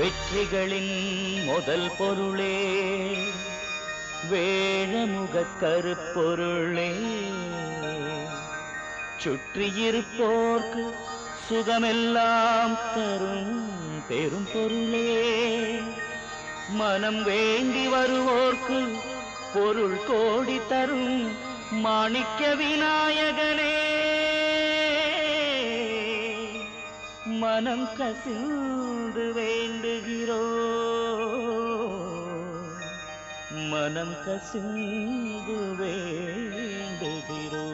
வெற்றிகளின் முதல் பொருளே வேழமுக கருப்பொருளே சுற்றியிருப்போர்க்கு சுகமெல்லாம் தரும் பெரும் பொருளே மனம் வேண்டி வருவோர்க்கு பொருள் கோடி தரும் மாணிக்க விநாயகனே மனம் கசிந்து வேண்டுகிறோ மனம் கசிந்து வேண்டுகிறோ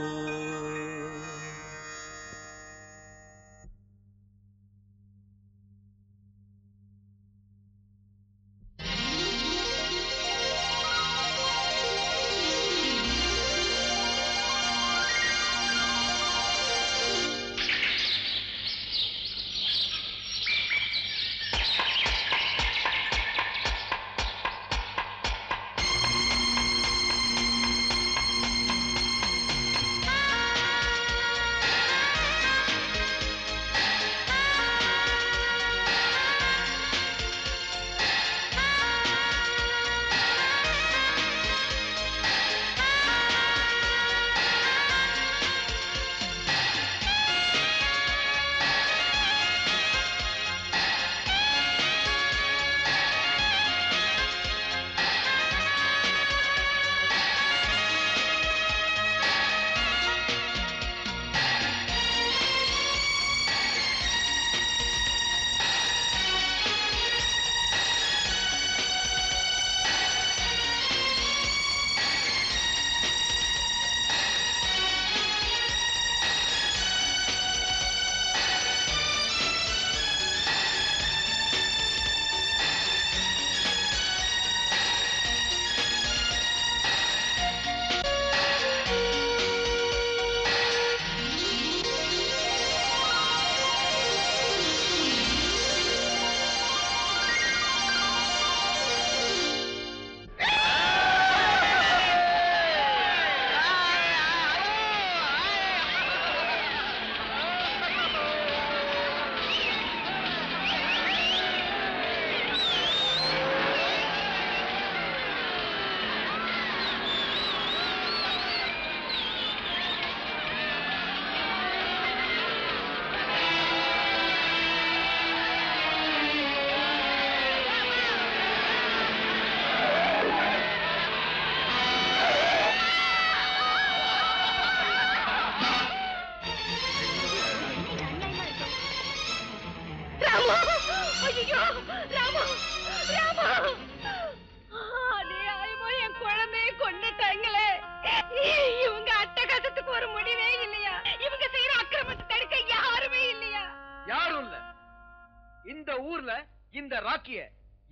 இந்த ஊர்ல இந்த ராக்கிய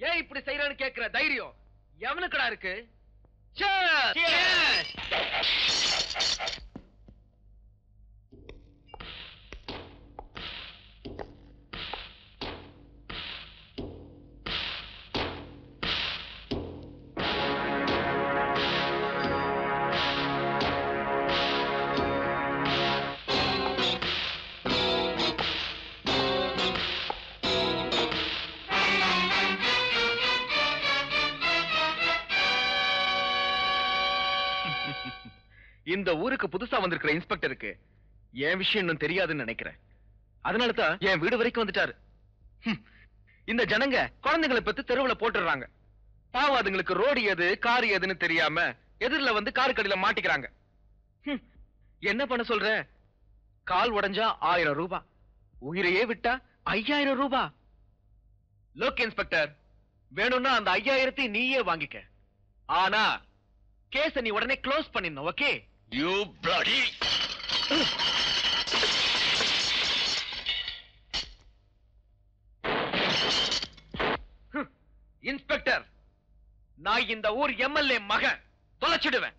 ஏன் இப்படி செய்யறன்னு கேக்குற தைரியம் எவனுக்குடா இருக்கு? இந்த ஊருக்கு புதுசா வந்திருக்கிற இன்ஸ்பெக்டருக்கு என் விஷயம் இன்னும் தெரியாதுன்னு நினைக்கிறேன். அதனாலதான் என் வீடு வரைக்கும் வந்துட்டாரு. இந்த ஜனங்க குழந்தைகளை பத்தி தெருவுல போட்டுறாங்க. பாவம் அதுங்களுக்கு ரோடு எது கார் எதுன்னு தெரியாம எதிரில வந்து கார் கடியில மாட்டிக்கிறாங்க. என்ன பண்ண சொல்ற? கால் உடைஞ்சா 1000 ரூபாய், உயிரையே விட்டா 5000 ரூபாய். லோக் இன்ஸ்பெக்டர், வேணும்னா அந்த 5000 நீயே வாங்கிக்க. ஆனா கேஸ நீ உடனே க்ளோஸ் பண்ணிடணும். ஓகே? You bloody! இன்ஸ்பெக்டர், நான் இந்த ஊர் எம்எல்ஏ மகன், தொலைச்சிடுவேன்.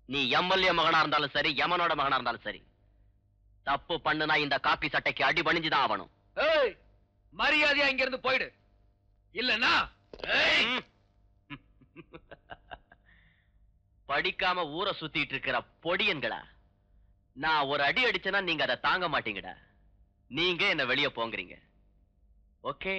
நீ எம்எல்ஏ மகனா இருந்தாலும் சரி, யமனோட மகனா இருந்தாலும் சரி, தப்பு பண்ணுனா இந்த காப்பி சட்டைக்கு அடி பணிஞ்சுதான் ஆகணும். மரியாதையா இங்க இருந்து போயிடு, இல்லன்னா படிக்காம ஊரை சுத்திட்டு இருக்கிற பொடியன்களா, நான் ஒரு அடி அடிச்சேன்னா நீங்க அதை தாங்க மாட்டீங்கடா. நீங்க என்ன வெளியே போங்கறீங்க. ஓகே,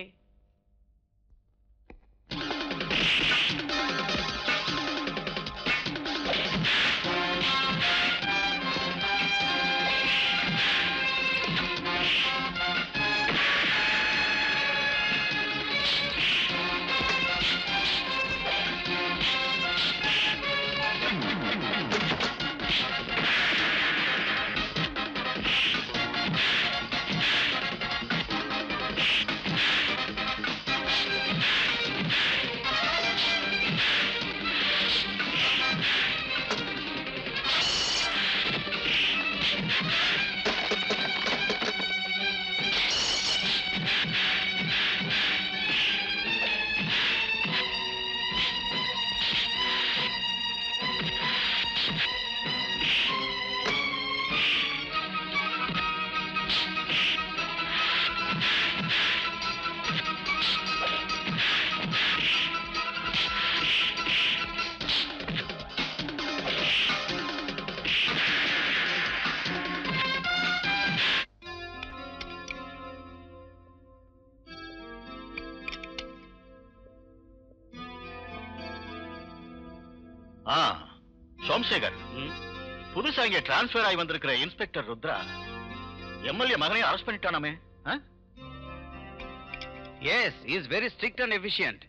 சோமசேகர், புதுசா இங்க டிரான்ஸ்பர் ஆகி வந்திருக்கிற இன்ஸ்பெக்டர் ருத்ரா எம்எல்ஏ மகனை அரெஸ்ட் பண்ணிட்டானாமே? Yes, is very strict and efficient.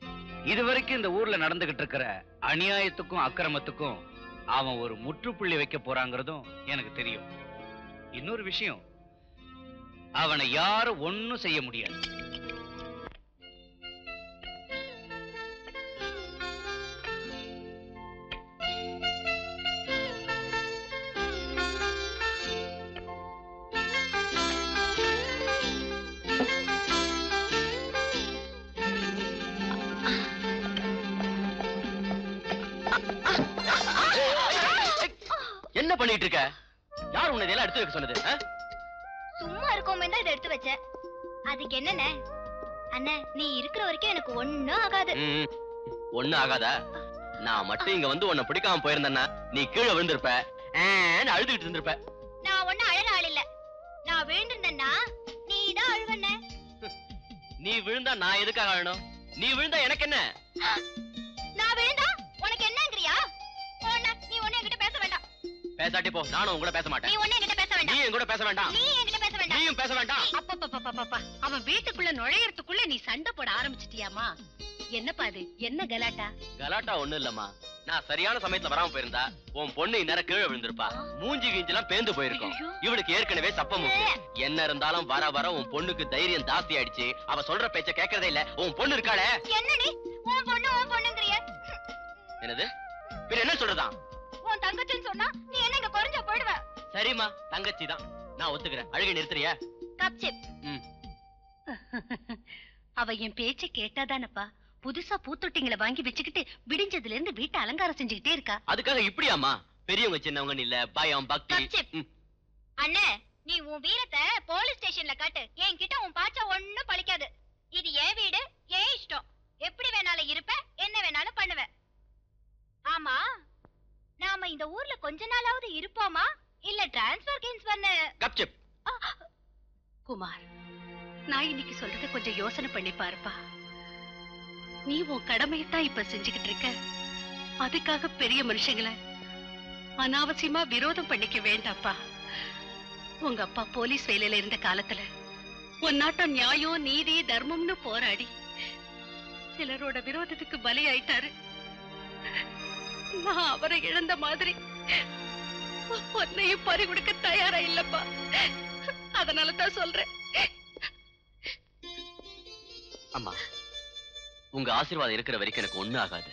இதுவரைக்கும் இந்த ஊர்ல நடந்துகிட்டு இருக்கிற அநியாயத்துக்கும் அக்கிரமத்துக்கும் அவன் ஒரு முற்றுப்புள்ளி வைக்க போறாங்கிறதும் எனக்கு தெரியும். இன்னொரு விஷயம், அவனை யாரும் ஒன்னும் செய்ய முடியாது. என்ன பண்ணிட்டு இருக்க? யார் உன்னை இதெல்லாம் எடுத்து வைக்க சொன்னது? சும்மா இருக்கோமே தான் இதை எடுத்து வச்சேன். அதுக்கு என்னண்ணே? அண்ணே, நீ இருக்கிற வரைக்கும் எனக்கு ஒண்ணும் ஆகாது. ஒண்ணு ஆகாதா? நான் மட்டும் இங்க வந்து உன்னை பிடிக்காம போயிருந்தேன்னா நீ கீழே விழுந்திருப்ப, அழுதுகிட்டு இருந்திருப்ப. நான் ஒண்ணு அழற ஆள் இல்ல. நான் விழுந்திருந்தேன்னா நீ தான் அழுவண்ணே. நீ விழுந்தா நான் எதுக்காக அழணும்? நீ விழுந்தா எனக்கு என்ன? நான் விழுந்தா உனக்கு என்னங்கறியா? நீ ஒண்ணு என்கிட்ட பேச வேண்டாம். பேசாட்டி போ, நானும் உன் கூட பேச மாட்டேன். நீ ஒண்ணு என்கிட்ட பேச வேண்டாம். நீ என் கூட பேச வேண்டாம். நீ என்கிட்ட பேச வேண்டாம். நீயும் பேச வேண்டாம். அப்பப்பப்பப்பப்பா, அவன் வீட்டுக்குள்ள நுழையறதுக்குள்ள நீ சண்டை போட ஆரம்பிச்சிட்டியாமா? என்னப்பா இது? என்ன கலாட்டா? கலாட்டா ஒண்ணு இல்லம்மா. நான் சரியான சமயத்துல வராம போயிருந்தா உன் பொண்ணு இந்நேரம் கீழே விழுந்திருப்பா. மூஞ்சி கீஞ்செல்லாம் பேந்து போயிருக்கும். இவளுக்கு ஏற்கனவே சப்பம் உண்டு. என்ன இருந்தாலும் வர வர உன் பொண்ணுக்கு தைரியம் ஜாஸ்தி ஆயிடுச்சு. அவ சொல்ற பேச்ச கேட்கறதே இல்ல. உன் பொண்ணு இருக்காளே. என்னடி உன் பொண்ணுங்கறிய? என்னது? பின்ன என்ன சொல்றதா? உன் தங்கச்சின்னு சொன்னா நீ என்ன இங்க குறைஞ்சா போயிடுவ. சரிம்மா, தங்கச்சி தான், நான் ஒத்துக்கிறேன். அழுகை நிறுத்துறியா? கப்சிப். அவ என் பேச்ச கேட்டாதானப்பா புதுசா பூத்தொட்டிங்களை வாங்கி வச்சுக்கிட்டு விடிஞ்சதுல இருந்து வீட்டை அலங்காரம் செஞ்சுக்கிட்டே இருக்கா. அதுக்காக இப்படியாமா? பெரியவங்க சின்னவங்க இல்ல, பயம் பக்தி. அண்ணே, நீ உன் வீரத்தை போலீஸ் ஸ்டேஷன்ல காட்டு. என்கிட்ட உன் பாச்சா ஒண்ணும் பழிக்காது. இது என் வீடு, என் இஷ்டம். எப்படி வேணாலும் இருப்ப, என்ன வேணாலும் பண்ணுவ. ஆமா, நாம இந்த ஊர்ல கொஞ்ச நாளாவது இருப்போமா இல்ல டிரான்ஸ்பர் கின்ஸ்பர்னு? கப்சிப். குமார், நான் இன்னைக்கு சொல்றத கொஞ்சம் யோசனை பண்ணி பாருப்பா. நீ உன் கடமையத்தான் இப்ப செஞ்சுக்கிட்டு இருக்க. அதுக்காக பெரிய மனுஷங்களை அனாவசியமா விரோதம் பண்ணிக்க வேண்டாப்பா. உங்க அப்பா போலீஸ் வேலையில இருந்த காலத்துல உன் நாட்டம் நியாயம் நீதி தர்மம்னு போராடி சிலரோட விரோதத்துக்கு பலியாயிட்டாரு. நான் அவரை இழந்த மாதிரி உன்னையும் பறி கொடுக்க தயாரா இல்லப்பா. அதனாலதான் சொல்றேன். அம்மா, உங்க ஆசீர்வாதம் இருக்கிற வரைக்கும் எனக்கு ஒண்ணு ஆகாது.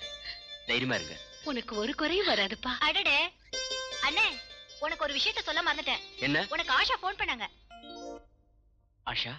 தைரியமா இருங்க. உனக்கு ஒரு குறையும் வராதுப்பா. அடடே அண்ணே, உனக்கு ஒரு விஷயத்த சொல்ல மறந்துட்டேன். என்ன? உனக்கு ஆஷா போன் பண்ணாங்க. ஆஷா?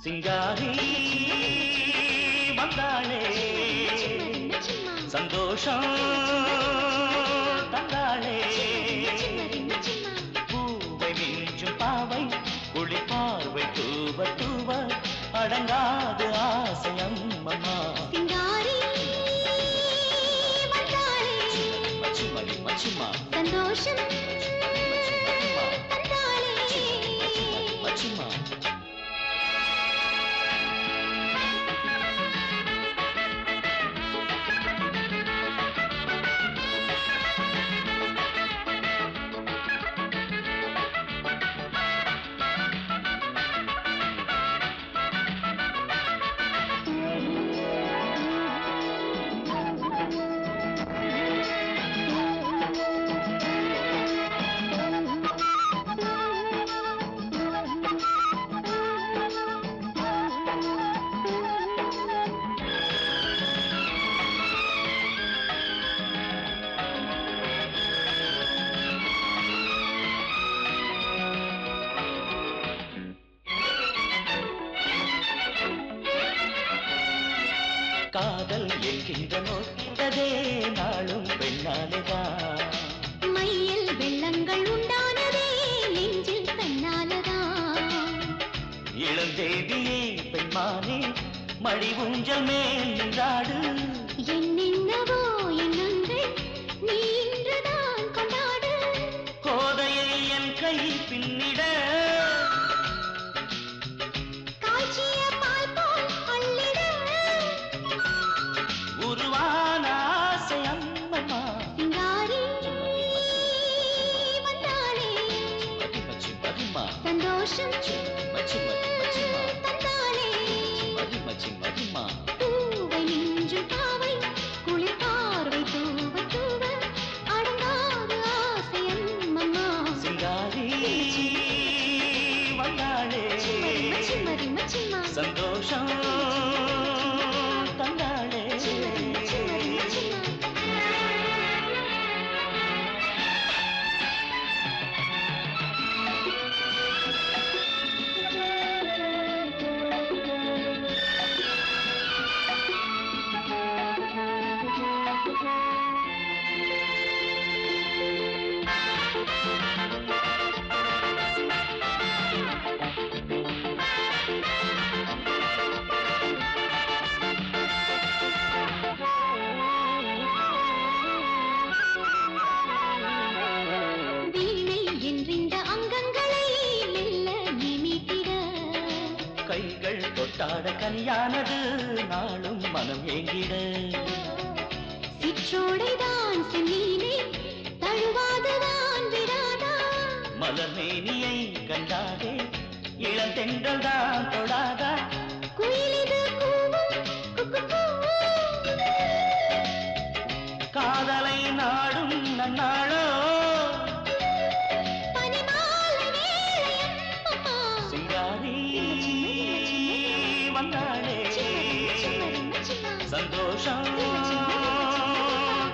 சிங்காரி வந்தாளே, சந்தோஷம் தந்தாளே, பூவை மிஞ்சும் பாவை குளி பார்வை தூவ தூவ அடங்காது ஆசையம் அம்மா. சிங்காரி வந்தாளே, மச்சிமடி மச்சிமா சந்தோஷம் தந்தாளே, மச்சிமா. காதல் என்கின்ற நோக்கிட்டதே நாளும் பெண்ணாலேதான். மையில் வெள்ளங்கள் உண்டானதே நெஞ்சில் தன்னாலதான். இளந்தேவியே பெண்மானே மடி ஊஞ்சல் மேல் நின்றாடு. என்னென்னவோ எண்ணங்கள் நீ இன்றுதான் கொண்டாடு. கோதையை என் கை பின்னிட காய்ச்சிய பால் போல் அள்ளிட. உருவான ஆசை அம்மம்மா. சிங்காரி வந்தாளே மச்சி மதிமா சந்தோஷம் மச்சி மதிமா தந்தாளே. மச்சி மதிமா. பூவை நெஞ்சும் பாவை குளிர் பார்வை தூவ தூவ அடங்காத ஆசை அம்மம்மா. சிங்காரி வந்தாளே சிம்மரி மச்சிம்மா சந்தோஷம் தந்தாளே. சிம்மரி மச்சிம்மா. வீணை என்றிந்த அங்கங்களை மெல்ல நிமித்திட. கைகள் தொட்டாட கனியானது நாளும் மனம் ஏங்கிட. சிற்றோடைதான் செம்மீனை தழுவாதுதான் விடாதா. மலர்மேனியை கண்டாதே இளந்தென்றல் தான் தொடாதா. குயிலிது கூவும் குக்குக்கூ. காதலை நாடும் நன்னாளோ பனிமாலை வேளை அம்மம்மா. சிங்காரி வந்தாளே சிம்மரி மச்சிம்மா. சந்தோஷம்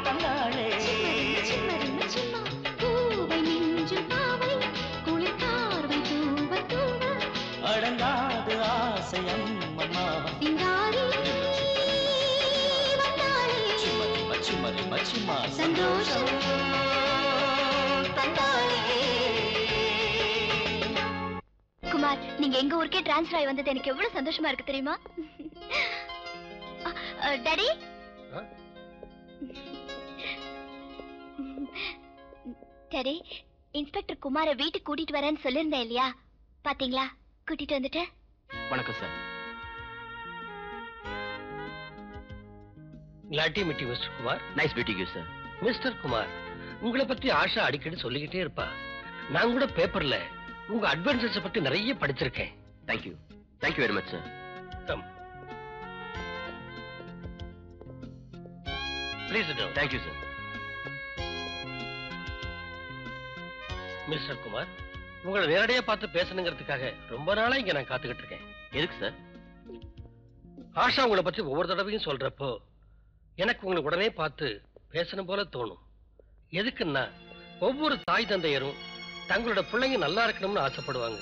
தந்தாளே. சிம்மரி மச்சிம்மா. பூவை நெஞ்சும் பாவை குளிர் பார்வை தூவ தூவ அடங்காது ஆசை அம்மம்மா. சிங்காரி வந்தாளே மச்சிமரி மச்சிமா சந்தோஷம் தந்தாளே. குமார், நீங்க எங்க ஊருக்கே டிரான்ஸ்ஃபர் ஆகி வந்தது எனக்கு எவ்வளவு சந்தோஷமா இருக்கு தெரியுமா? டாடி டாடி, இன்ஸ்பெக்டர் குமாரை வீட்டுக்கு கூட்டிட்டு வரேன்னு சொல்லியிருந்தேன் இல்லையா? பாத்தீங்களா? கூட்டிட்டு வந்துட்டேன். வணக்கம் sir. Glad to meet you, Mr. Kumar. Nice meeting you sir. Mister Kumar, உங்களை பத்தி ஆஷா அடிக்கடி சொல்லிக்கிட்டே இருப்பா. நான் கூட பேப்பர்ல உங்க அட்வென்ச்சர்ஸ் பத்தி நிறைய படிச்சிருக்கேன். Thank you thank you very much sir. Come please to. Thank you sir. Mister Kumar, உங்களை நேரடியா பார்த்து பேசணுங்கிறதுக்காக ரொம்ப நாளா இங்க நான் காத்துக்கிட்டு இருக்கேன். எதுக்கு சார்? ஆஷா உங்களை பத்தி ஒவ்வொரு தடவையும் சொல்றப்போ எனக்கு உங்களை உடனே பார்த்து பேசணும் போல தோணும். எதுக்குன்னா ஒவ்வொரு தாய் தந்தையரும் தங்களோட பிள்ளைங்க நல்லா இருக்கணும்னு ஆசைப்படுவாங்க.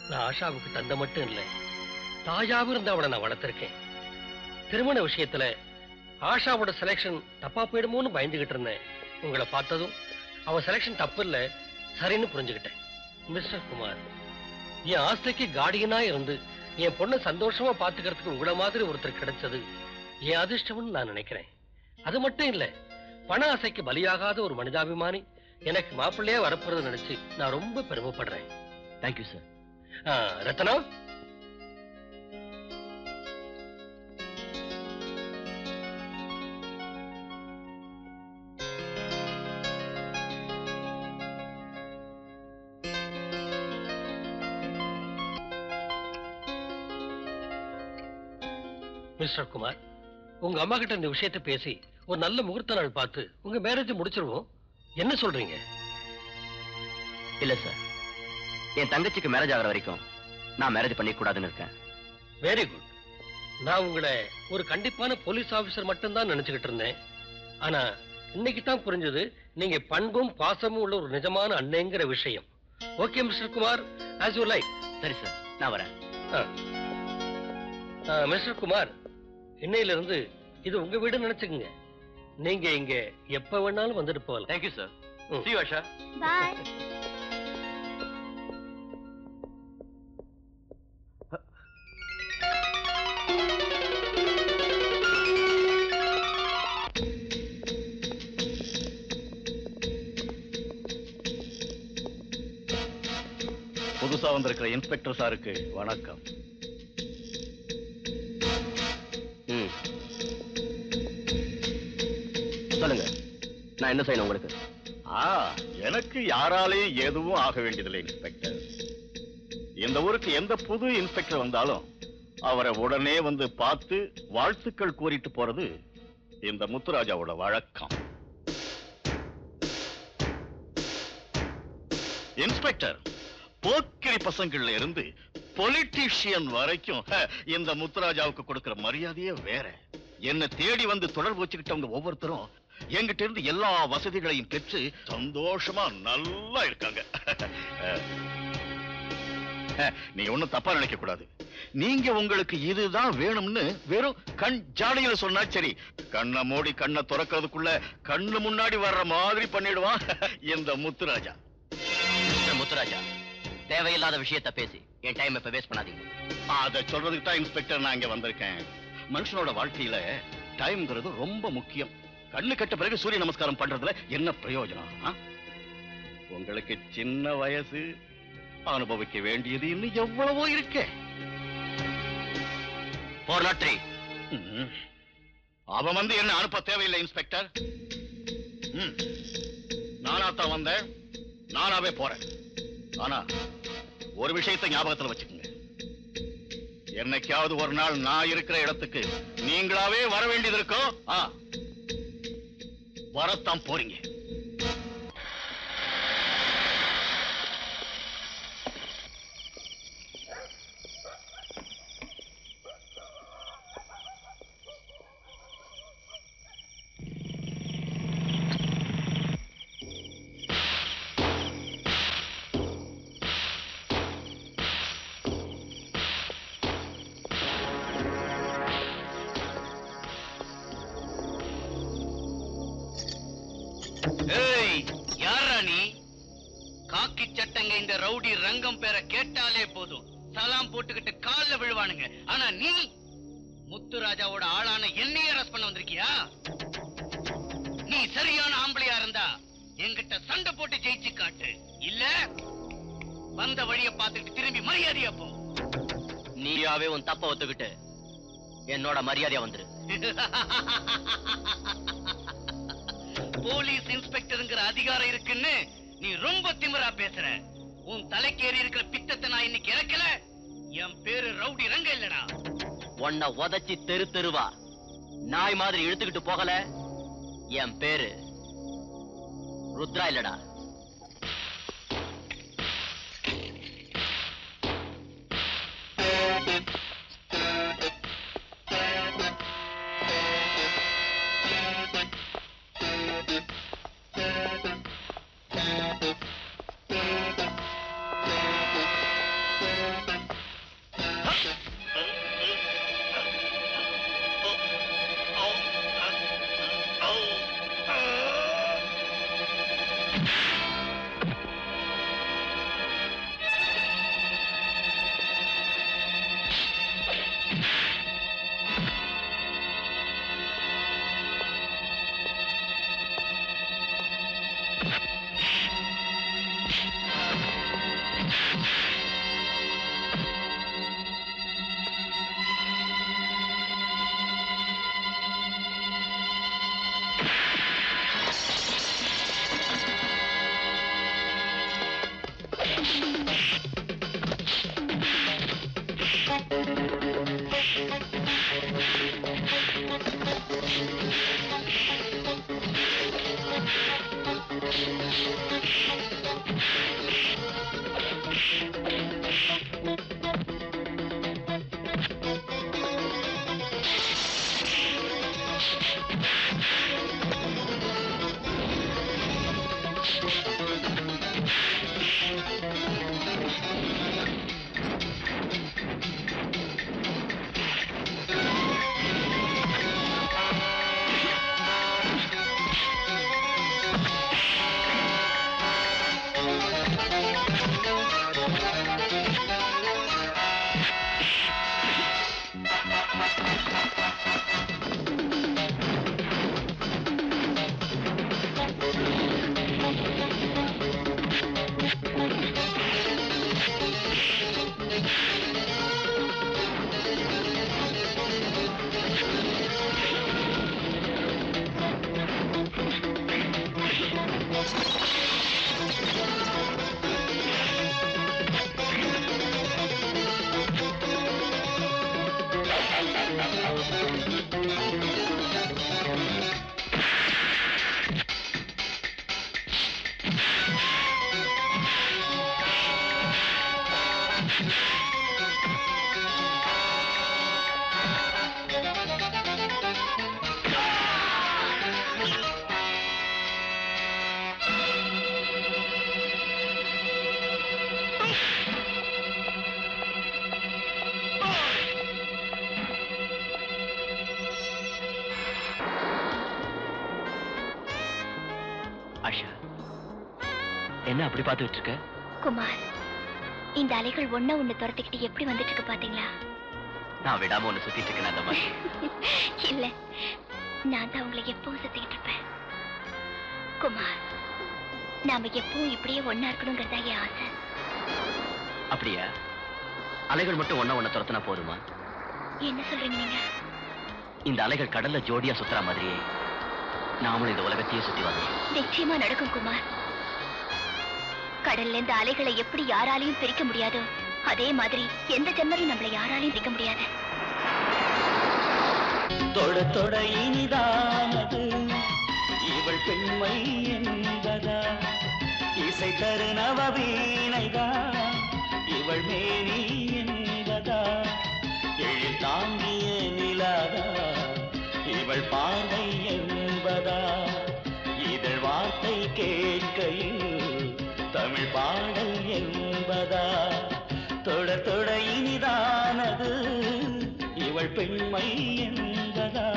நான் ஆஷாவுக்கு தந்தை மட்டும் இல்லை, தாயாவும் இருந்து அவளை நான் வளர்த்திருக்கேன். திருமண விஷயத்துல ஆஷாவோட செலெக்ஷன் தப்பா போயிடுமோன்னு பயந்துகிட்டு இருந்தேன். உங்களை பார்த்ததும் அவ செலெக்ஷன் தப்பு இல்லை, சரின்னு புரிஞ்சுக்கிட்டேன். மிஸ்டர் குமார், என் ஆஸ்திக்கு கார்டியனா இருந்து என் பொண்ணை சந்தோஷமா பாத்துக்கிறதுக்கு உங்களை மாதிரி ஒருத்தர் கிடைச்சது என் அதிர்ஷ்டம்னு நான் நினைக்கிறேன். அது மட்டும் இல்ல, பண ஆசைக்கு பலியாகாத ஒரு மனிதாபிமானி எனக்கு மாப்பிள்ளையே வரப்போறது நினைச்சு நான் ரொம்ப பெருமைப்படுறேன். Thank you sir. Ratna, Mr Kumar, உங்க அம்மா கிட்ட இந்த விஷயத்தை பேசி ஒரு நல்ல முகூர்த்த நாள் பார்த்து உங்க மேரேஜ் முடிச்சிருவோம். என்ன சொல்றீங்க? இல்ல சார், என் தங்கச்சிக்கு மேரேஜ் ஆகிற வரைக்கும் நான் மேரேஜ் பண்ணிக்க கூடாதுன்னு இருக்கேன். Very good. நான் உங்களை ஒரு கண்டிப்பான போலீஸ் ஆபீசர் மட்டும்தான் நினைச்சுக்கிட்டு இருந்தேன். ஆனா இன்னைக்கு தான் புரிஞ்சது நீங்க பண்பும் பாசமும் உள்ள ஒரு நிஜமான அண்ணங்கிற விஷயம். Okay mister Kumar, as you like. சரி சார், நான் வரேன். மிஸ்டர் குமார், இன்னையில இருந்து இது உங்க வீடு நினைச்சுக்குங்க. நீங்க இங்க எப்ப வேணாலும் வந்துட்டு போகலாம். Thank you sir. See you, Asha. Bye. புதுசா வந்திருக்கிற இன்ஸ்பெக்டர் சாருக்கு வணக்கம். சொல்லுங்க, நான் என்ன செய்யணும் உங்களுக்கு? எனக்கு யாராலையும் எதுவும் ஆக வேண்டியதில்லை இன்ஸ்பெக்டர். இந்த ஊருக்கு எந்த புது இன்ஸ்பெக்டர் வந்தாலும் அவரை உடனே வந்து பார்த்து வாழ்த்துக்கள் கூறிட்டு போறது இந்த முத்துராஜாவோட வழக்கம். இன்ஸ்பெக்டர், போக்கிரி பசங்கள்ல இருந்து பொலிட்டீஷியன் வரைக்கும் இந்த முத்துராஜாவுக்கு கொடுக்கிற மரியாதையே வேற. என்ன தேடி வந்து தொடர்பு வச்சுக்கிட்டவங்க ஒவ்வொருத்தரும் என்கிட்ட இருந்து எல்லா வசதிகளையும் பெற்று சந்தோஷமா நல்லா இருக்காங்க. நீங்க ஒண்ணும் தப்பா நினைக்க கூடாது. நீங்க உங்களுக்கு இதுதான் வேணும்னு வெறும் கண் ஜாடையில சொன்னா சரி, கண்ணை மூடி கண்ணை துறக்கிறதுக்குள்ள கண்ணு முன்னாடி வர்ற மாதிரி பண்ணிடுவான் இந்த முத்துராஜா. முத்துராஜா, தேவையில்லாத விஷயத்தை பேசி என் டைம் இப்ப வேஸ்ட் பண்ணாதீங்க. அத சொல்றதுக்கு தான் இன்ஸ்பெக்டர் நான் இங்க வந்திருக்கேன். மனுஷனோட வாழ்க்கையில டைம்ங்கிறது ரொம்ப முக்கியம். கண்ணு கட்ட பிறகு சூரிய நமஸ்காரம் பண்றதுல என்ன பிரயோஜனம்? உங்களுக்கு சின்ன வயசு, அனுபவிக்க வேண்டியது இன்னும் எவ்வளவோ இருக்கே. 403. அவன் வந்து என்ன அனுப்ப தேவையில்லை இன்ஸ்பெக்டர். நானாத்தான் வந்தேன், நானாவே போறேன். ஆனா ஒரு விஷயத்தை ஞாபகத்துல வச்சுக்கோங்க. என்னைக்காவது ஒரு நாள் நான் இருக்கிற இடத்துக்கு நீங்களாவே வர வேண்டியது இருக்கும். வரத்தான் போறீங்க. காக்கி சட்டங்க இந்த ரவுடி ரங்கம் பேரை கேட்டாலே போதும் சலாம் போட்டுக்கிட்டு கால்ல விழுவானுங்க. ஆனா நீ முத்துராஜாவோட ஆளான என்னையே அரெஸ்ட் பண்ண வந்திருக்கியா? நீ சரியான ஆம்பளையா இருந்தா என்கிட்ட சண்டை போட்டு ஜெயிச்சு காட்டு, இல்ல வந்த வழிய பார்த்துட்டு திரும்பி மரியாதையா போ. நீயாவே உன் தப்ப ஒத்துக்கிட்டு என்னோட மரியாதையா வந்துரு. போலீஸ் இன்ஸ்பெக்டருங்கிற அதிகாரம் இருக்குன்னு நீ ரொம்ப திமிரா பேசுற. உன் தலைக்கேறி இருக்கிற பித்தத்தை நான் இன்னைக்கு இறக்கல. என் பேரு ரவுடி ரங்க இல்லடா. உன்னை உதச்சி தெரு தெருவா நாய் மாதிரி இழுத்துக்கிட்டு போகல. என் பேரு ருத்ரா இல்லடா. ஆஷா, என்ன அப்படி பார்த்துட்டு இருக்க? குமார், இந்த அலைகள் ஒண்ணு துரத்திக்கிட்டு எப்படி வந்துட்டு இருக்கு பாத்தீங்களா? நான் விடாம ஒண்ணு சுத்திட்டு இருக்கேன் அந்த மாதிரி. இல்ல, நான் தான் உங்களை எப்பவும் சுத்திக்கிட்டு இருப்பேன். குமார், நாம எப்பவும் இப்படியே ஒன்னா இருக்கணுங்கிறதா என் ஆசை. அப்படியா? அலைகள் மட்டும் ஒண்ண துரத்தினா போதுமா? என்ன சொல்றீங்க நீங்க? இந்த அலைகள் கடல்ல ஜோடியா சுத்துற மாதிரியே நாமளும் இந்த உலகத்தையே சுத்தி வரணும். நிச்சயமா நடக்கும் குமார். கடல்ல இந்த அலைகளை எப்படி யாராலையும் பிரிக்க முடியாதோ அதே மாதிரி எந்த ஜென்மரையும் நம்மளை யாராலையும் பிரிக்க முடியாது. தொட தொட இனிதானது இவள் பெண்மை என்பதா, இசை தரு நவவீணைதான் இவள் மேனி என்பதா, எழில் தாங்கிய நிலாதா இவள் பார்வை என்பதா, இதழ் வார்த்தை கேட்கையில் தமிழ் பாடல் என்பதா, தொட தொட இனிதானது இவள் பெண்மை என்பதா.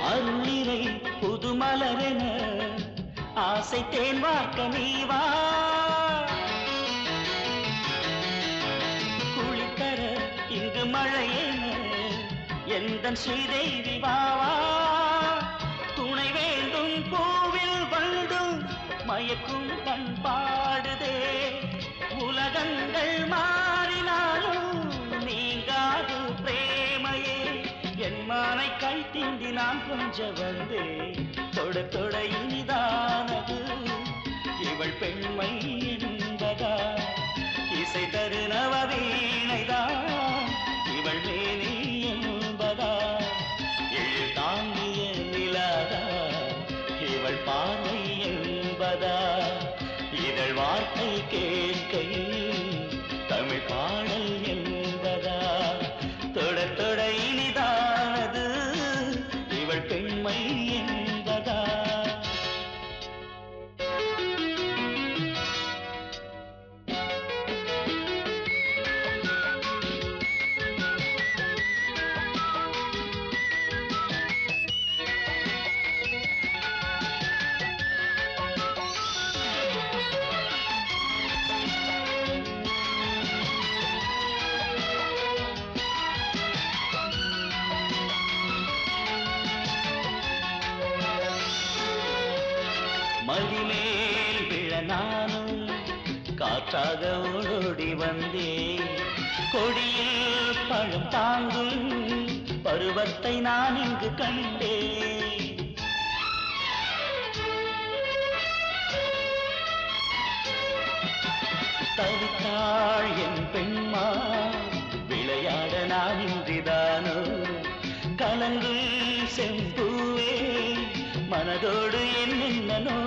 அருளிரை புதுமலரென ஆசை தேன் வார்க்க நீவா, குளித்தர இங்கு மழையென எந்தன் ஸ்ரீதேவி வாவா, துணை வேண்டும் பூவில் வண்டும் மயக்கும் பண்பாடுதே, உலகங்கள் மாறினாலும் நீங்காது பிரேமையே, என் மானை கை தீண்டி நான் கொஞ்ச வந்தே, தொட தொட இனிதானது இவள் பெண்மை என்பதா, இசை தரு நவவீணைதான் இவள் மேனி என்பதா, எழில் தாங்கிய நிலாதா இவள் பார்வை என்பதா, இதழ் வார்த்தை கேட்கையில் தமிழ் பாடல் என்பதா, தொட தொட இனிதானது இவள் பெண்மை என்பதா. மதிமேல் விழ நானும் காற்றாக ஓடோடி வந்தேன், கொடியில் பழம் தாங்கும் பருவத்தை நான் இங்கு கண்டேன், தவித்தாள் என் பெண்மா விளையாட நான் இன்றிதானோ, கலங்கும் செம்பூவே மனதோடு என்னென்னோ,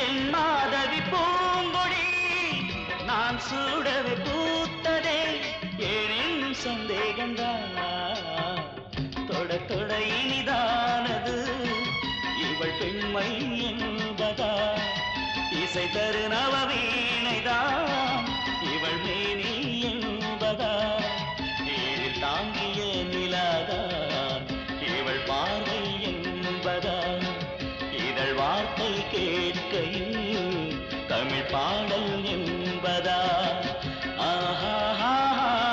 என் மாதவி பூங்கொடி நான் சூடவே பூத்ததே, ஏனென்னும் சந்தேகந்தான், தொட தொட இனிதானது இவள் பெண்மை என்பதா, இசை தரு நவவீணைதான் இவள் மேனி என்பதா, ஏழில் தாங்கிய நிலாதான் இவள் பார்வை என்பதா, இதழ் வார்த்தை கேட்கையில் தமிழ் பாடல் என்பதா. ஆஹா ஆஹா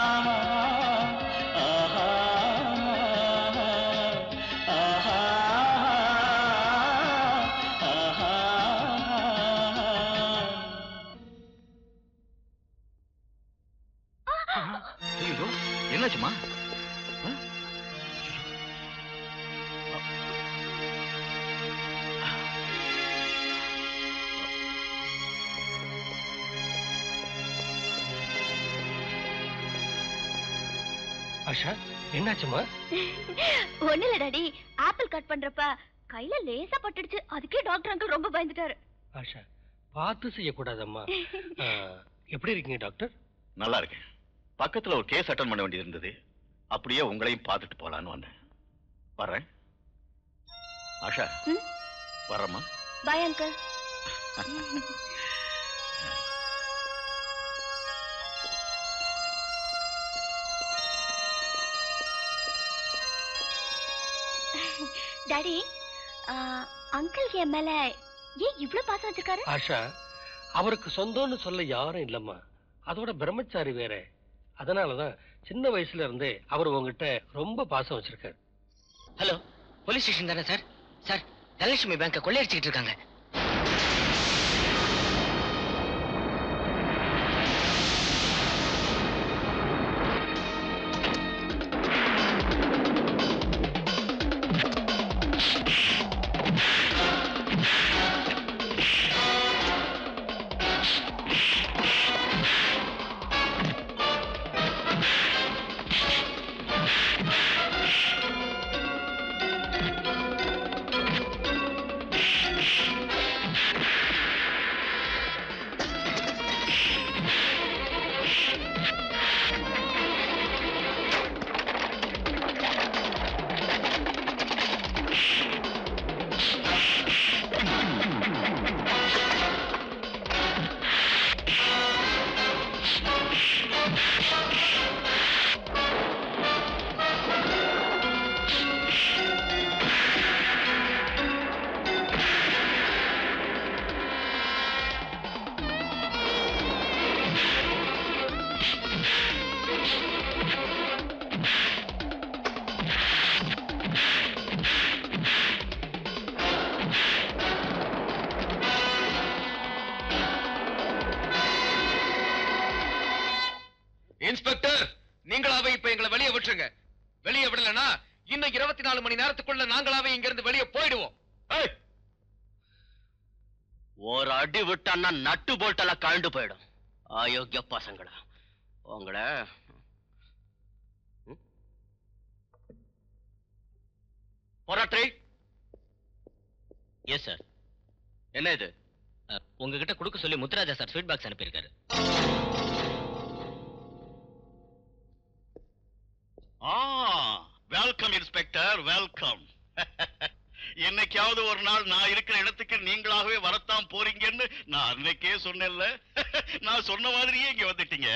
ஆஹா ஆஹா. 「 ஆஹா. あ ஆஹா ஆஹா ஆஹா ஆஹா ஆஹா ஆஹா ஆஹா ஆஹா ஆஹா ஆஹா ஆஹா ஆஹா ஆஹா ஆஹா ஆஹா ஆஹா ஆஹா ஆஹா ஆஹா ஆஹா. ஐயோ என்னாச்சுமா? ஆஷா என்னாச்சுமா? ஒண்ணு இல்ல டாடி, ஆப்பிள் கட் பண்றப்ப கையில லேசா பட்டுடுச்சு. அதுக்கே டாக்டர் அங்கிள் ரொம்ப பயந்துட்டாரு. ஆஷா பார்த்து செய்யக்கூடாதம்மா. எப்படி இருக்கீங்க டாக்டர்? நல்லா இருக்கேன். பக்கத்துல ஒரு கேஸ் அட்டன் பண்ண வேண்டியது இருந்தது. அப்படியே உங்களையும் பார்த்துட்டு போலான்னு வந்தேன். வர்றேன். ஆஷா வர்றம்மா. Bye uncle. டாடி, அங்கிள் என் மேல ஏன் இவ்வளவு பாசம் வச்சிருக்காரு? ஆஷா அவருக்கு சொந்தம்னு சொல்ல யாரும் இல்லம்மா. அதோட பிரம்மச்சாரி வேற. அதனாலதான் சின்ன வயசுல இருந்தே அவர் உங்ககிட்ட ரொம்ப பாசம் வச்சிருக்காரு. ஹலோ, போலீஸ் ஸ்டேஷன் தானே சார்? சார், தனலட்சுமி பேங்க கொள்ளையடிச்சிட்டு இருக்காங்க. இன்ஸ்பெக்டர், நீங்களாவே இப்ப எங்களை வெளியே விட்டுருங்க. வெளியே விடலனா இன்னும் 24 மணி நேரத்துக்குள்ள நாங்களாவே இங்க இருந்து வெளியே போயிடுவோம். ஒரு அடி விட்டான்னா நட்டு போல்ட்டெல்லாம் கழண்டு போயிடும். அயோக்கிய பசங்களா உங்களை. போராட்ரி. Yes sir. என்ன இது? உங்ககிட்ட கொடுக்க சொல்லி முத்துராஜா சார் ஸ்வீட் பாக்ஸ் அனுப்பியிருக்காரு. Welcome inspector, welcome. என்னைக்காவது ஒரு நாள் நான் இருக்கிற இடத்துக்கு நீங்களாகவே வரத்தான் போறீங்கன்னு நான் அன்னைக்கே சொன்னேன்ல. நான் சொன்ன மாதிரியே இங்க வந்துட்டீங்க.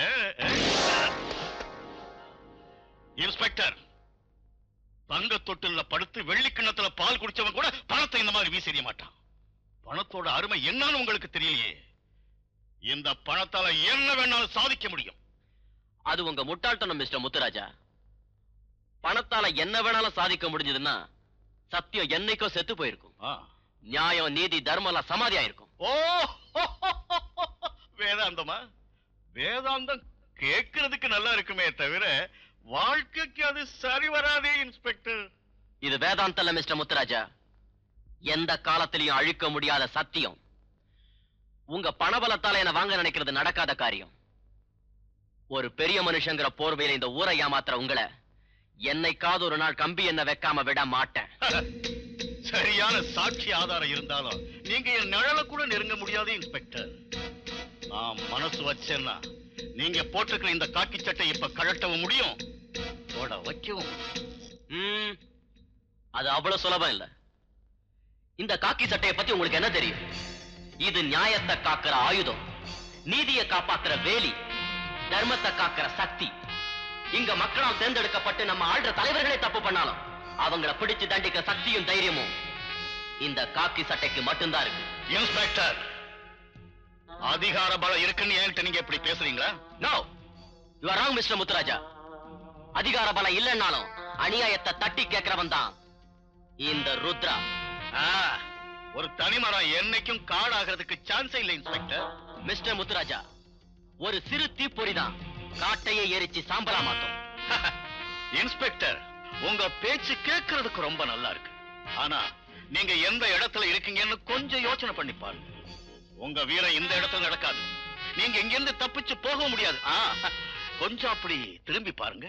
இன்ஸ்பெக்டர், தங்க தொட்டில படுத்து வெள்ளி கிண்ணத்துல பால் குடிச்சவன் கூட பணத்தை இந்த மாதிரி வீசெறிய மாட்டான். பணத்தோட அருமை என்னன்னு உங்களுக்கு தெரியலையே. இந்த பணத்தால என்ன வேணாலும் சாதிக்க முடியும். அது உங்க முட்டாள்தனம் மிஸ்டர் முத்துராஜா. பணத்தால என்ன வேணாலும் சாதிக்க முடிஞ்சதுன்னா சத்தியம் என்னைக்கோ செத்து போயிருக்கும். நியாயம், நீதி, தர்மம் எல்லாம் சமாதி ஆயிருக்கும். ஓ, வேதாந்தமா? வேதாந்தம் கேட்கறதுக்கு நல்லா இருக்குமே தவிர வாழ்க்கைக்கு அது சரி வராதே இன்ஸ்பெக்டர். இது வேதாந்தம் இல்ல மிஸ்டர் முத்துராஜா. எந்த காலத்திலையும் அழிக்க முடியாத சத்தியம். உங்க பணபலத்தால என்ன வாங்க நினைக்கிறது நடக்காத காரியம். ஒரு பெரிய மனுஷங்கிற போர்வையில இந்த ஊரை ஏமாத்துற உங்களை என்னைக்காவது ஒரு நாள் கம்பி என்ன வைக்காம விட மாட்டேன். சரியான சாட்சி ஆதாரம் இருந்தாலும் நீங்க என் நிழல கூட நெருங்க முடியாது இன்ஸ்பெக்டர். நான் மனசு வச்சேன்னா நீங்க போட்டிருக்கிற இந்த காக்கி சட்டை இப்ப கழட்டவும் முடியும், போட வைக்கவும். அது அவ்வளவு சுலபம் இல்ல. இந்த காக்கி சட்டையை பத்தி உங்களுக்கு என்ன தெரியும்? இது நியாயத்தை காக்கிற ஆயுதம், நீதியை காப்பாத்துற வேலி, தர்மத்தை காக்கிற சக்தி. இங்க மக்களால் தேர்ந்தெடுக்கப்பட்டு நம்ம ஆள்ற தலைவர்களே தப்பு பண்ணாலும் அவங்கள பிடிச்சு தண்டிக்க சக்தியும் தைரியமும் இந்த காக்கி சட்டைக்கு மட்டும்தான் இருக்கு. இன்ஸ்பெக்டர், அதிகார பலம் இருக்குன்னு என்கிட்ட நீங்க எப்படி பேசுறீங்களா? No, you are wrong mister Muthuraja. அதிகார பலம் இல்லைன்னாலும் அநியாயத்தை தட்டி கேட்கிறவன் தான் இந்த ருத்ரா. ஒரு தனிமரம் என்னைக்கும் காடாகிறதுக்கு சான்ஸ் இல்லை இன்ஸ்பெக்டர். மிஸ்டர் முத்துராஜா, ஒரு சிறு தீப்பொறி தான் காட்டையே எரிச்சு சாம்பலா மாத்தோம். இன்ஸ்பெக்டர், உங்க பேச்சு கேட்கறதுக்கு ரொம்ப நல்லா இருக்கு. ஆனா நீங்க எந்த இடத்துல இருக்கீங்கன்னு கொஞ்சம் யோசனை பண்ணி பாருங்க. உங்க வீரம் இந்த இடத்துல நடக்காது. நீங்க இங்கிருந்து தப்பிச்சு போக முடியாது. கொஞ்சம் அப்படி திரும்பி பாருங்க.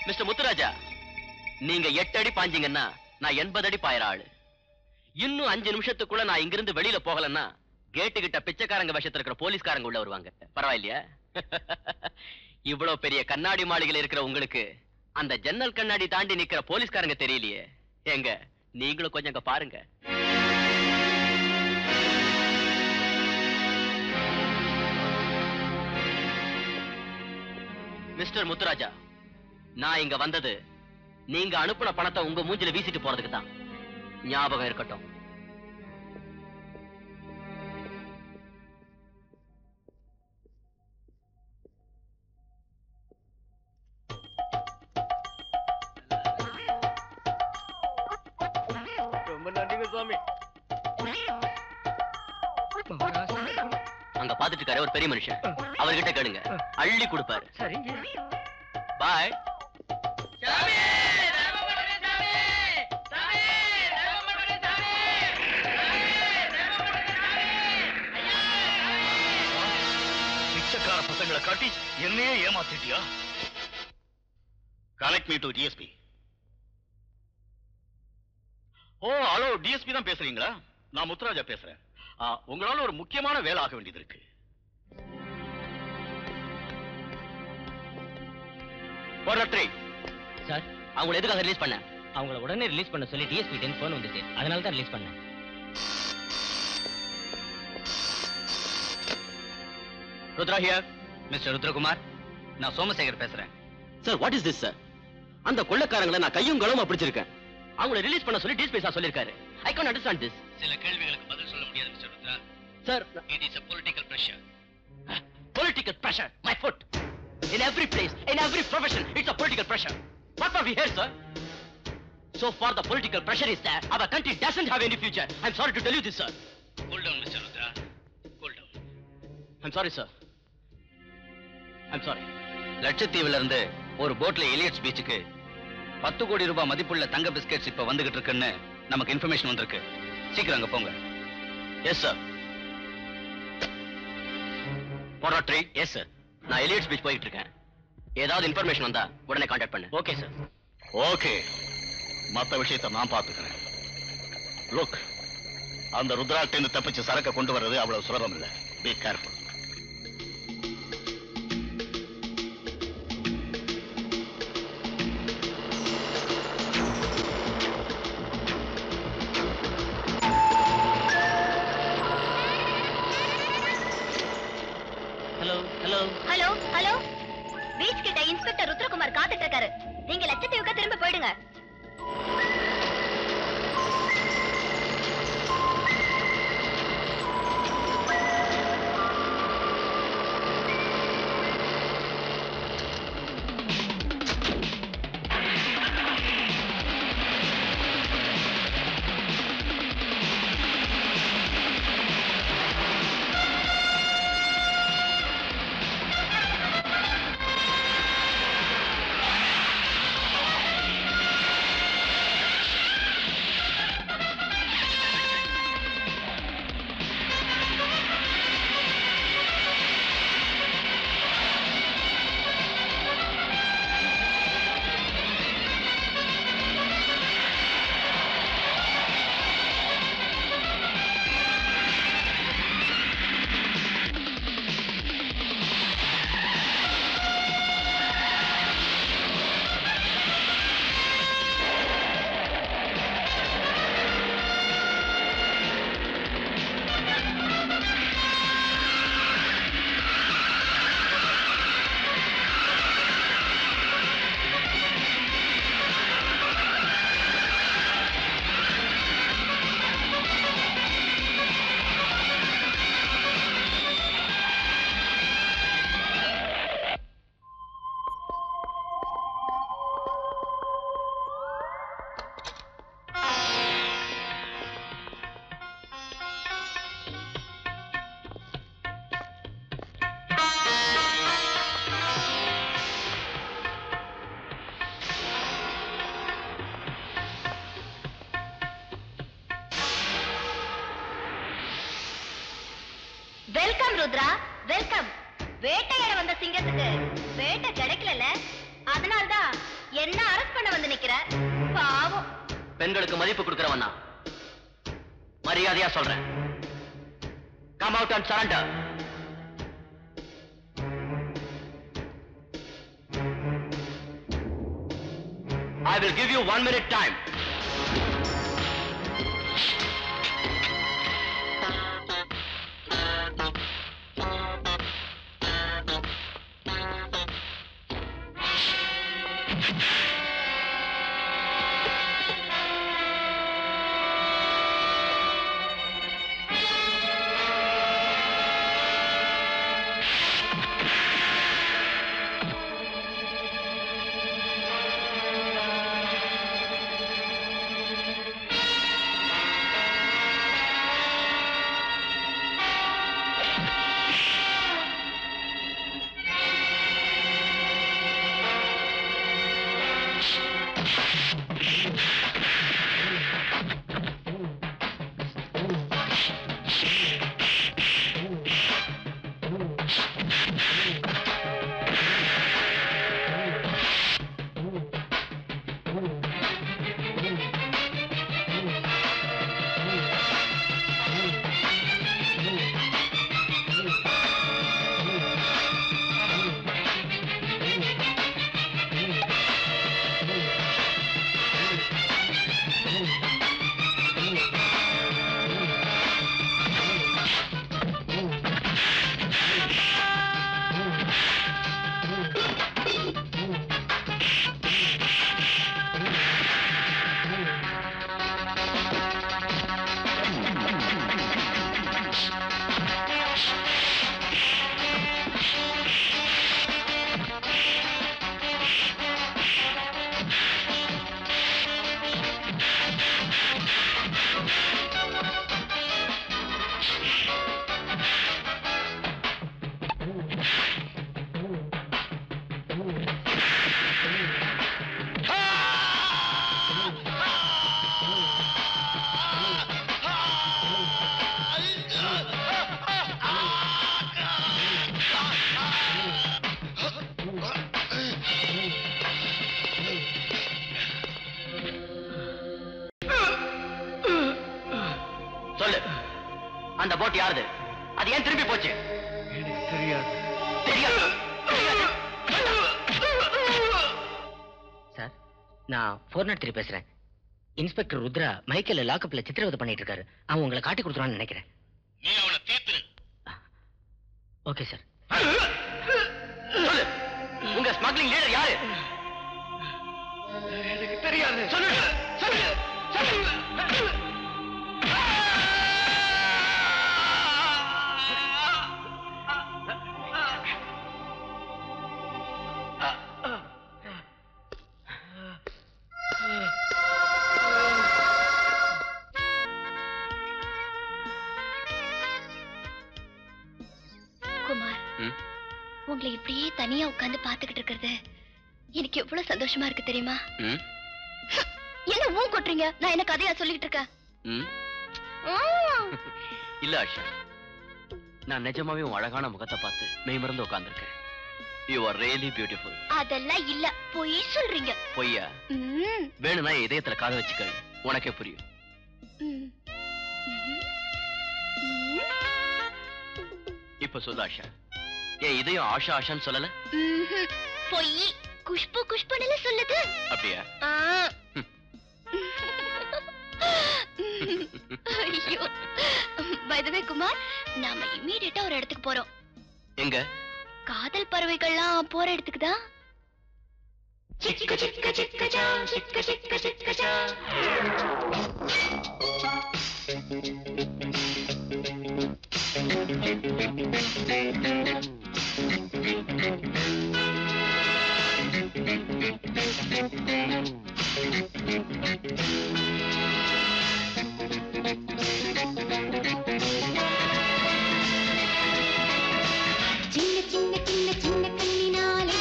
மிஸ்டர் முத்துராஜா, நீங்க 8 அடி பாஞ்சீங்கன்னா நான் 80 அடி பாயிர ஆளு. இன்னும் 5 நிமிஷத்துக்குள்ள நான் இங்கிருந்து வெளியில போகலன்னா கேட்டு கிட்ட பிச்சைக்காரங்க விஷயத்துல இருக்கிற போலீஸ்காரங்க உள்ள வருவாங்க. பரவாயில்லையா? இவ்வளவு பெரிய கண்ணாடி மாளிகையில் இருக்கிற உங்களுக்கு அந்த ஜன்னல் கண்ணாடி தாண்டி நிக்கிற போலீஸ்காரங்க தெரியலையே. எங்க நீங்களும் கொஞ்சம் அங்க பாருங்க. மிஸ்டர் முத்துராஜா, நான் இங்க வந்தது நீங்க அனுப்புன பணத்தை உங்க மூஞ்சில வீசிட்டு போறதுக்கு தான். ஞாபகம் இருக்கட்டும். ரொம்ப நன்றிங்க சுவாமி. அங்க பாத்துட்டு இருக்காரு ஒரு பெரிய மனுஷன். அவர்கிட்ட கேளுங்க, அள்ளி கொடுப்பாரு. சரிங்க. பாய். பிச்சைக்கார பசங்களை காட்டி என்னையே ஏமாத்திட்டியா? Connect me to DSP. Oh, hello, DSP தான் பேசுறீங்களா? நான் முத்துராஜா பேசுறேன். உங்களால ஒரு முக்கியமான வேலை ஆக வேண்டியது இருக்கு. சார், அவங்களை எதுக்காக ரிலீஸ் பண்ண? அவங்கள உடனே ரிலீஸ் பண்ண சொல்லி டிஎஸ்பி டென் போன் வந்துச்சு. அதனால தான் ரிலீஸ் பண்ணேன். ருத்ரா ஹியர். மிஸ்டர் ருத்ரகுமார், நான் சோமசேகர் பேசுறேன். Sir, what is this sir? அந்த கொள்ளைக்காரங்களை நான் கையும் களவுமா பிடிச்சிருக்கேன். அவங்கள ரிலீஸ் பண்ண சொல்லி டிஎஸ்பி சார் சொல்லிருக்காரு. I can't understand this. சில கேள்விகளுக்கு பதில் சொல்ல முடியாது mister Rudra. Sir, It is a political pressure. political pressure, my foot. In every place, in every profession, it's a political pressure. What for we here, sir? So far the political pressure is there. Our country doesn't have any future. I'm sorry to tell you this, sir. Cool down, Mr. Rudra. Cool down. I'm sorry, sir. I'm sorry. லட்சத்தீவுல இருந்து ஒரு போட்ல எலியட்ஸ் பீச்சுக்கு 10 கோடி ரூபாய் மதிப்புள்ள தங்க biscuits இப்ப வந்துகிட்டு இருக்குன்னு நமக்கு இன்ஃபர்மேஷன் வந்திருக்கு. சீக்கிரம் அங்க போங்க. Yes sir. போராட்ரி. Yes sir. நான் எலியட்ஸ் பீச் போயிட்டு இருக்கேன். ஏதாவது இன்ஃபர்மேஷன் வந்தா உடனே கான்டாக்ட் பண்ணு. Okay sir. ஓகே, மத்த விஷயத்தை நான் பாத்துக்கிறேன். லுக், அந்த ருத்ராட்டின்னு தப்பிச்சு சரக்க கொண்டு வர்றது அவ்வளவு சுலபம் இல்லை. Be careful. Hello hello hello hello, beach கிட்ட இன்ஸ்பெக்டர் ருத்ரகுமார் காத்துட்டு இருக்காரு. நீங்க லட்சத்தீவுக்கு திரும்ப போயிடுங்க. வேட்டையாட வந்த சிங்கத்துக்கு வேட்டை கிடைக்கல, அதனால்தான் என்ன அரெஸ்ட் பண்ண வந்து நிக்கிற. பாவம். பெண்களுக்கு மதிப்பு கொடுக்கிறவனா மரியாதையா சொல்றேன். Come out and surrender. I will give you 1 minute time. அந்த போட் யாருது? அது ஏன் திரும்பி போச்சு? எனக்கு தெரியாது. சார், நான் 403 பேசுறேன். இன்ஸ்பெக்டர் ருத்ரா மைக்கேல் லாக்அப்ல சித்திரவதை பண்ணிட்டு இருக்காரு. அவன் உங்களை காட்டி கொடுத்துறான்னு நினைக்கிறேன். நீ அவனை தீர்த்து. Okay sir. சொல்லு, உங்க ஸ்மக்லிங் லீடர் யாரு? எனக்கு தெரியாது. சொல்லு சொல்லு சொல்லு. குமார், உங்களை இப்படியே தனியா உட்கார்ந்து பாத்துக்கிட்டு இருக்கிறது எனக்கு எவ்வளவு சந்தோஷமா இருக்கு தெரியுமா? என்ன ஊ கொட்டுறீங்க? நான் என்ன கதையா சொல்லிட்டு இருக்கேன்? இல்ல ஆஷா, நான் நிஜமாவே உன் அழகான முகத்தை பார்த்து மெய்மறந்து உட்கார்ந்திருக்கேன். You are really beautiful. அதெல்லாம் இல்ல, பொய் சொல்றீங்க. பொய்யா? வேணும்னா இதயத்துல காத வச்சுக்க, உனக்கே புரியும். இப்ப சொல்லு ஆஷா, என் இதயம் ஆஷா ஆஷான்னு சொல்லல? பொய், குஷ்பு குஷ்புன்னு சொல்லுது. அப்படியா? ஐயோ, by the way குமார், நாம இமிடியேட்டா ஒரு இடத்துக்கு போறோம். எங்க? காதல் பறவைகள்லாம் போற இடத்துக்கு தான். சிக்க சிக்க சிக்கஜா சிக்க சிக்க சிக்கஜா. சின்ன சின்ன சின்ன சின்ன கண்ணினாலே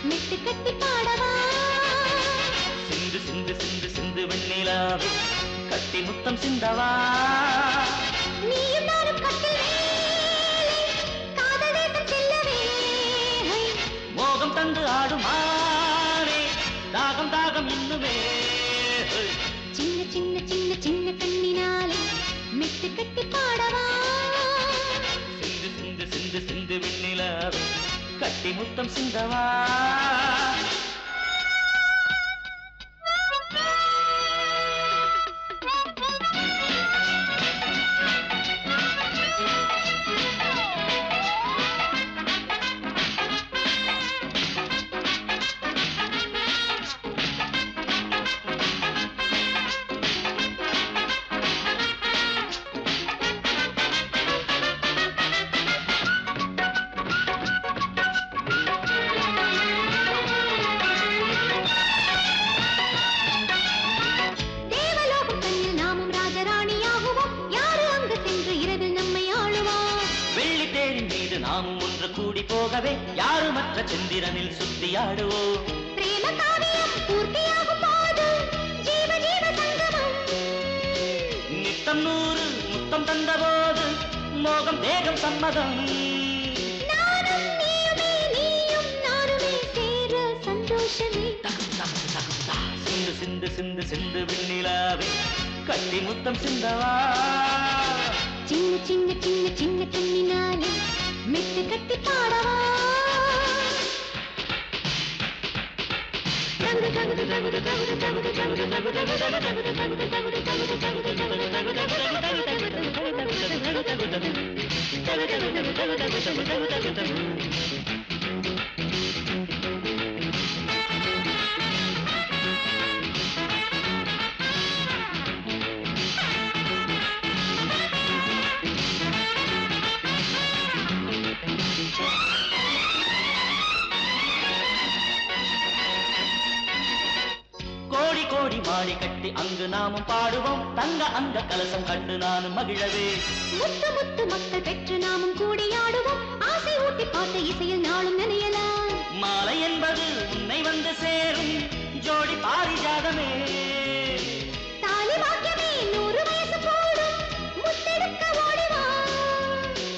மெட்டு கட்டி பாடவா. சிந்து சிந்து சிந்து சிந்து வெண்ணிலாவே கட்டி முத்தம் சிந்தவா. நீயும் நானும் கட்டில் மேலே காதல் தேசம் செல்லவே. மோகம் தந்து ஆடுமானே தாகம் தாகம் இன்னுமே சின்ன சின்ன சின்ன சின்ன கண்ணினாலே மெட்டு கட்டி பாடவா சிந்து சிந்து சிந்து சிந்து விண்ணிலாவே கட்டி முத்தம் சிந்தவா நாமும் ஒன்று கூடி போகவே யாருமற்ற சந்திரனில் சுத்தியாடுவோம் பிரேம காவியம் பூர்த்தியாகும் போது ஜீவ ஜீவ சங்கமம் நித்தம் 100 முத்தம் தந்தபோது மோகம் தேகம் சம்மதம் நானும் நீயுமே நீயும் நானுமே சேர சந்தோஷமே சிந்து சிந்து சிந்து சிந்து விண்ணிலாவே கட்டி முத்தம் சிந்தவா சின்ன சின்ன சின்ன சின்ன கண்ணினாலே மெட்டு கட்டி பாடவா கோடி கோடி மாடி கட்டி அங்கு நாமும் பாடுவோம் தங்க அந்த கலசம் கண்டு நானும் மகிழவே முத்து முத்து மக்கள் பெற்று நாமும் கூடியாடுவோம் ஆசை ஊட்டி பார்த்த இசையில் நாளும் நினையலாம் மாலை என்பது உன்னை வந்து சேரும் ஜோடி பாரிஜாதமே தாலி வாக்கியமே 100 வயசு போடும் முத்தெடுக்க ஓடிவா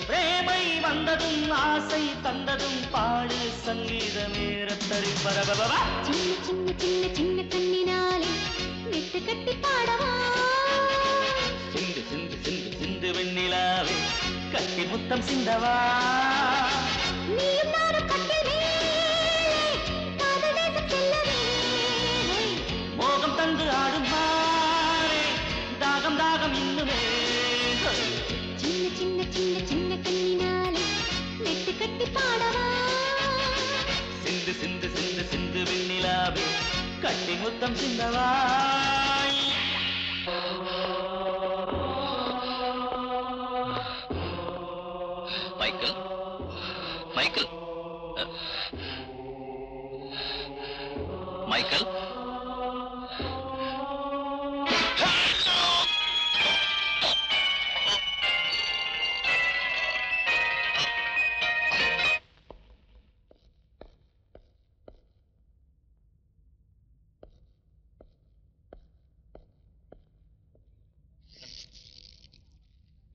பிரேமை வந்ததும் ஆசை தந்ததும் பாடு சங்கீதமே ரத்தரி பரபவா சின்ன சின்ன சின்ன சின்ன கண்ணினாலே மெட்டு கட்டி பாடவா சிந்து சிந்து சிந்து சிந்து வெண்ணிலாவே கட்டி முத்தம் சிந்தவா நீயும் நானும் கட்டில் மேலே காதல் தேசம் செல்லவே மோகம் தந்து ஆடும் மாறே தாகம் தாகம் இன்னுமே சின்ன சின்ன சின்ன சின்ன கண்ணினாலே மெட்டு கட்டி பாடவா சிந்து சிந்து சிந்து சிந்து வெண்ணிலாவே கட்டி முத்தம் சிந்தவா மைக்கேல் மைக்கேல் மைக்கேல்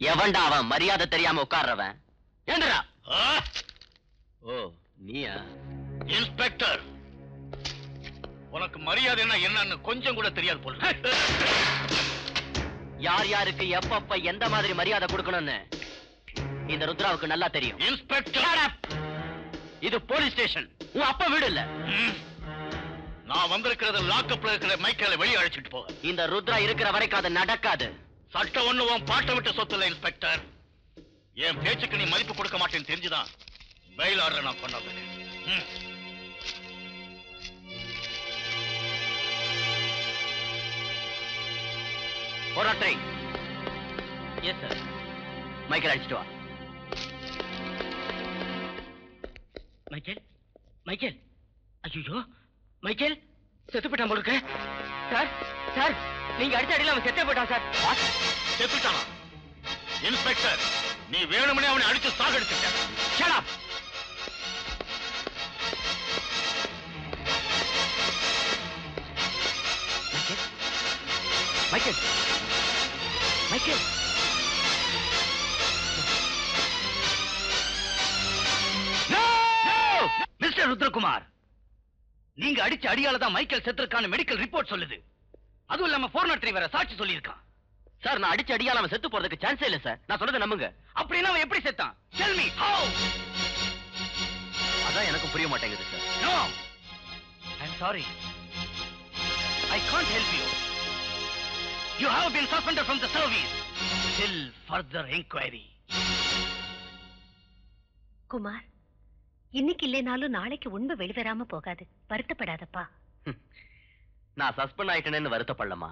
எவன்டா அவன் மரியாதை தெரியாம உட்கார்றவன் ஏண்டா ஓ நீயா இன்ஸ்பெக்டர் உனக்கு மரியாதைன்னா என்னன்னு கொஞ்சம் கூட தெரியாது போல யார் யாருக்கு எப்பப்ப எந்த மாதிரி மரியாதை கொடுக்கணும்னு இந்த ருத்ராவுக்கு நல்லா தெரியும் இன்ஸ்பெக்டர் இது போலீஸ் ஸ்டேஷன் உன் அப்பா வீடு இல்ல நான் வந்திருக்கிறது லாக்கப்ல இருக்கிற மைக்கேலை வெளியே அழைச்சிட்டு போக இந்த ருத்ரா இருக்கிற வரைக்கும் அது நடக்காது சட்டம் ஒண்ணு உன் பாட்டை விட்டு சொத்து இல்ல இன்ஸ்பெக்டர் என் பேச்சுக்கு நீ மதிப்பு கொடுக்க மாட்டேன்னு தெரிஞ்சுதான் பெயில் ஆர்டர் நான் கொண்டாந்துருக்கேன் போராட்டை எஸ் சார் மைக்கேல் அடிச்சிட்டு வா மைக்கேல் மைக்கேல் ஐயோ மைக்கேல் செத்து போட்டான் போலுக்கு சார் சார் நீங்க அடிச்ச அடியில அவன் செத்தே போட்டான் சார் செத்துட்டானா இன்ஸ்பெக்டர் நீ வேணும்னே அவனை அடிச்சு சாகடிச்சுட்ட shut up Michael Michael Mr Rudrakumar நீங்க அடிச்ச அடியால தான் மைக்கேல் செத்துருக்கான மெடிக்கல் ரிப்போர்ட் சொல்லுது. அதுவும் இல்லாம 403 வேற சாட்சி சொல்லியிருக்கான். சார் நான் அடிச்ச அடியால அவன் செத்து போறதுக்கு சான்ஸே இல்ல சார். நான் சொல்றதை நம்புங்க. அப்படின்னா அவன் எப்படி செத்தான்? Tell me how. அதான் எனக்கு புரிய மாட்டேங்குது sir. No. I'm sorry. I can't help you. You have been suspended from the service till further inquiry. Kumar, இன்னைக்கு இல்லைனாலும் நாளைக்கு உண்மை வெளிவராம போகாது. வருத்தப்படாதப்பா. நான் சஸ்பெண்ட் ஆயிட்டேன்னு வருத்தப்படலமா.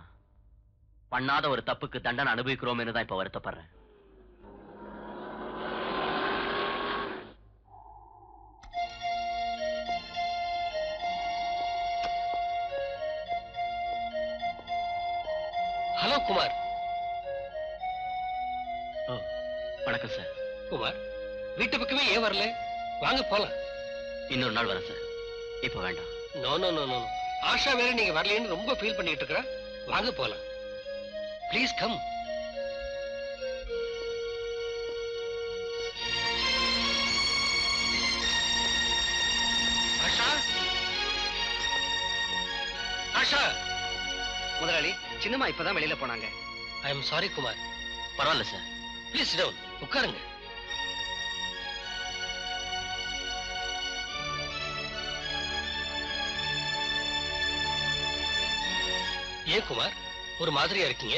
பண்ணாத ஒரு தப்புக்கு தண்டனை அனுபவிக்கிறோம்னு தான் இப்ப வருத்தப்படுறேன். ஹலோ குமார். வணக்கம் சார். குமார், வீட்டு பக்கமே ஏன் வரல? வாங்க போலாம். இன்னொரு நாள் வரேன் சார். இப்ப வேண்டாம். No no no no. Asha வேற நீங்க வரலன்னு ரொம்ப ஃபீல் பண்ணிட்டு இருக்கா. வாங்க போலாம். Please come. ஆஷா, ஆஷா. முதலாளி, சின்னம்மா இப்பதான் வெளியில போனாங்க. I am sorry Kumar. பரவாயில்ல சார். ப்ளீஸ் டவுன், உட்காருங்க. ஏன் குமார் ஒரு மாதிரியா இருக்கீங்க?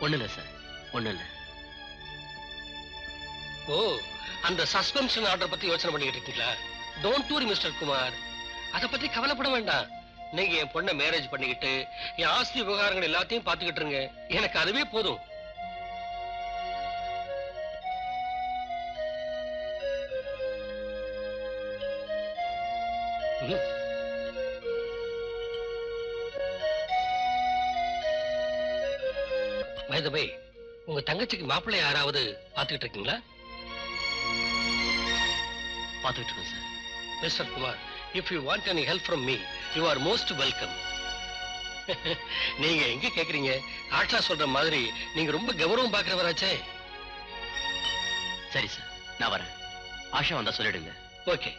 ஒண்ணு இல்ல சார், ஒண்ணு இல்ல. ஓ, அந்த சஸ்பென்ஷன் ஆர்டர் பத்தி யோசனை பண்ணிட்டு இருக்கீங்களா? டோன்ட் வரி மிஸ்டர் குமார், அத பத்தி கவலைப்பட வேண்டாம். நீங்க என் பொண்ணை மேரேஜ் பண்ணிக்கிட்டு என் ஆஸ்தி விவகாரங்கள் எல்லாத்தையும் பாத்துக்கிட்டு இருங்க. எனக்கு அதுவே போதும். பை தி வே, உங்க தங்கச்சிக்கு மாப்பிள்ளை யாராவது பாத்துக்கிட்டு இருக்கீங்களா? பாத்துக்கிட்டு இருக்கேன் sir. Mister Kumar, if you want any help from me, you are most welcome. நீங்க எங்க கேக்குறீங்க? ஆஷா சொல்ற மாதிரி நீங்க ரொம்ப கௌரவம் பாக்குறவராச்சே. சரி சார், நான் வரேன். ஆஷா வந்தா சொல்லிடுங்க. ஓகே.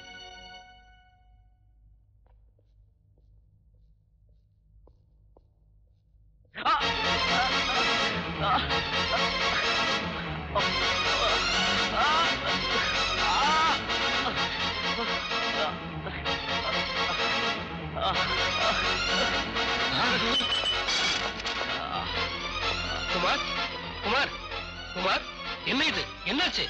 குமார், குமார், குமார், என்ன இது? என்னாச்சு?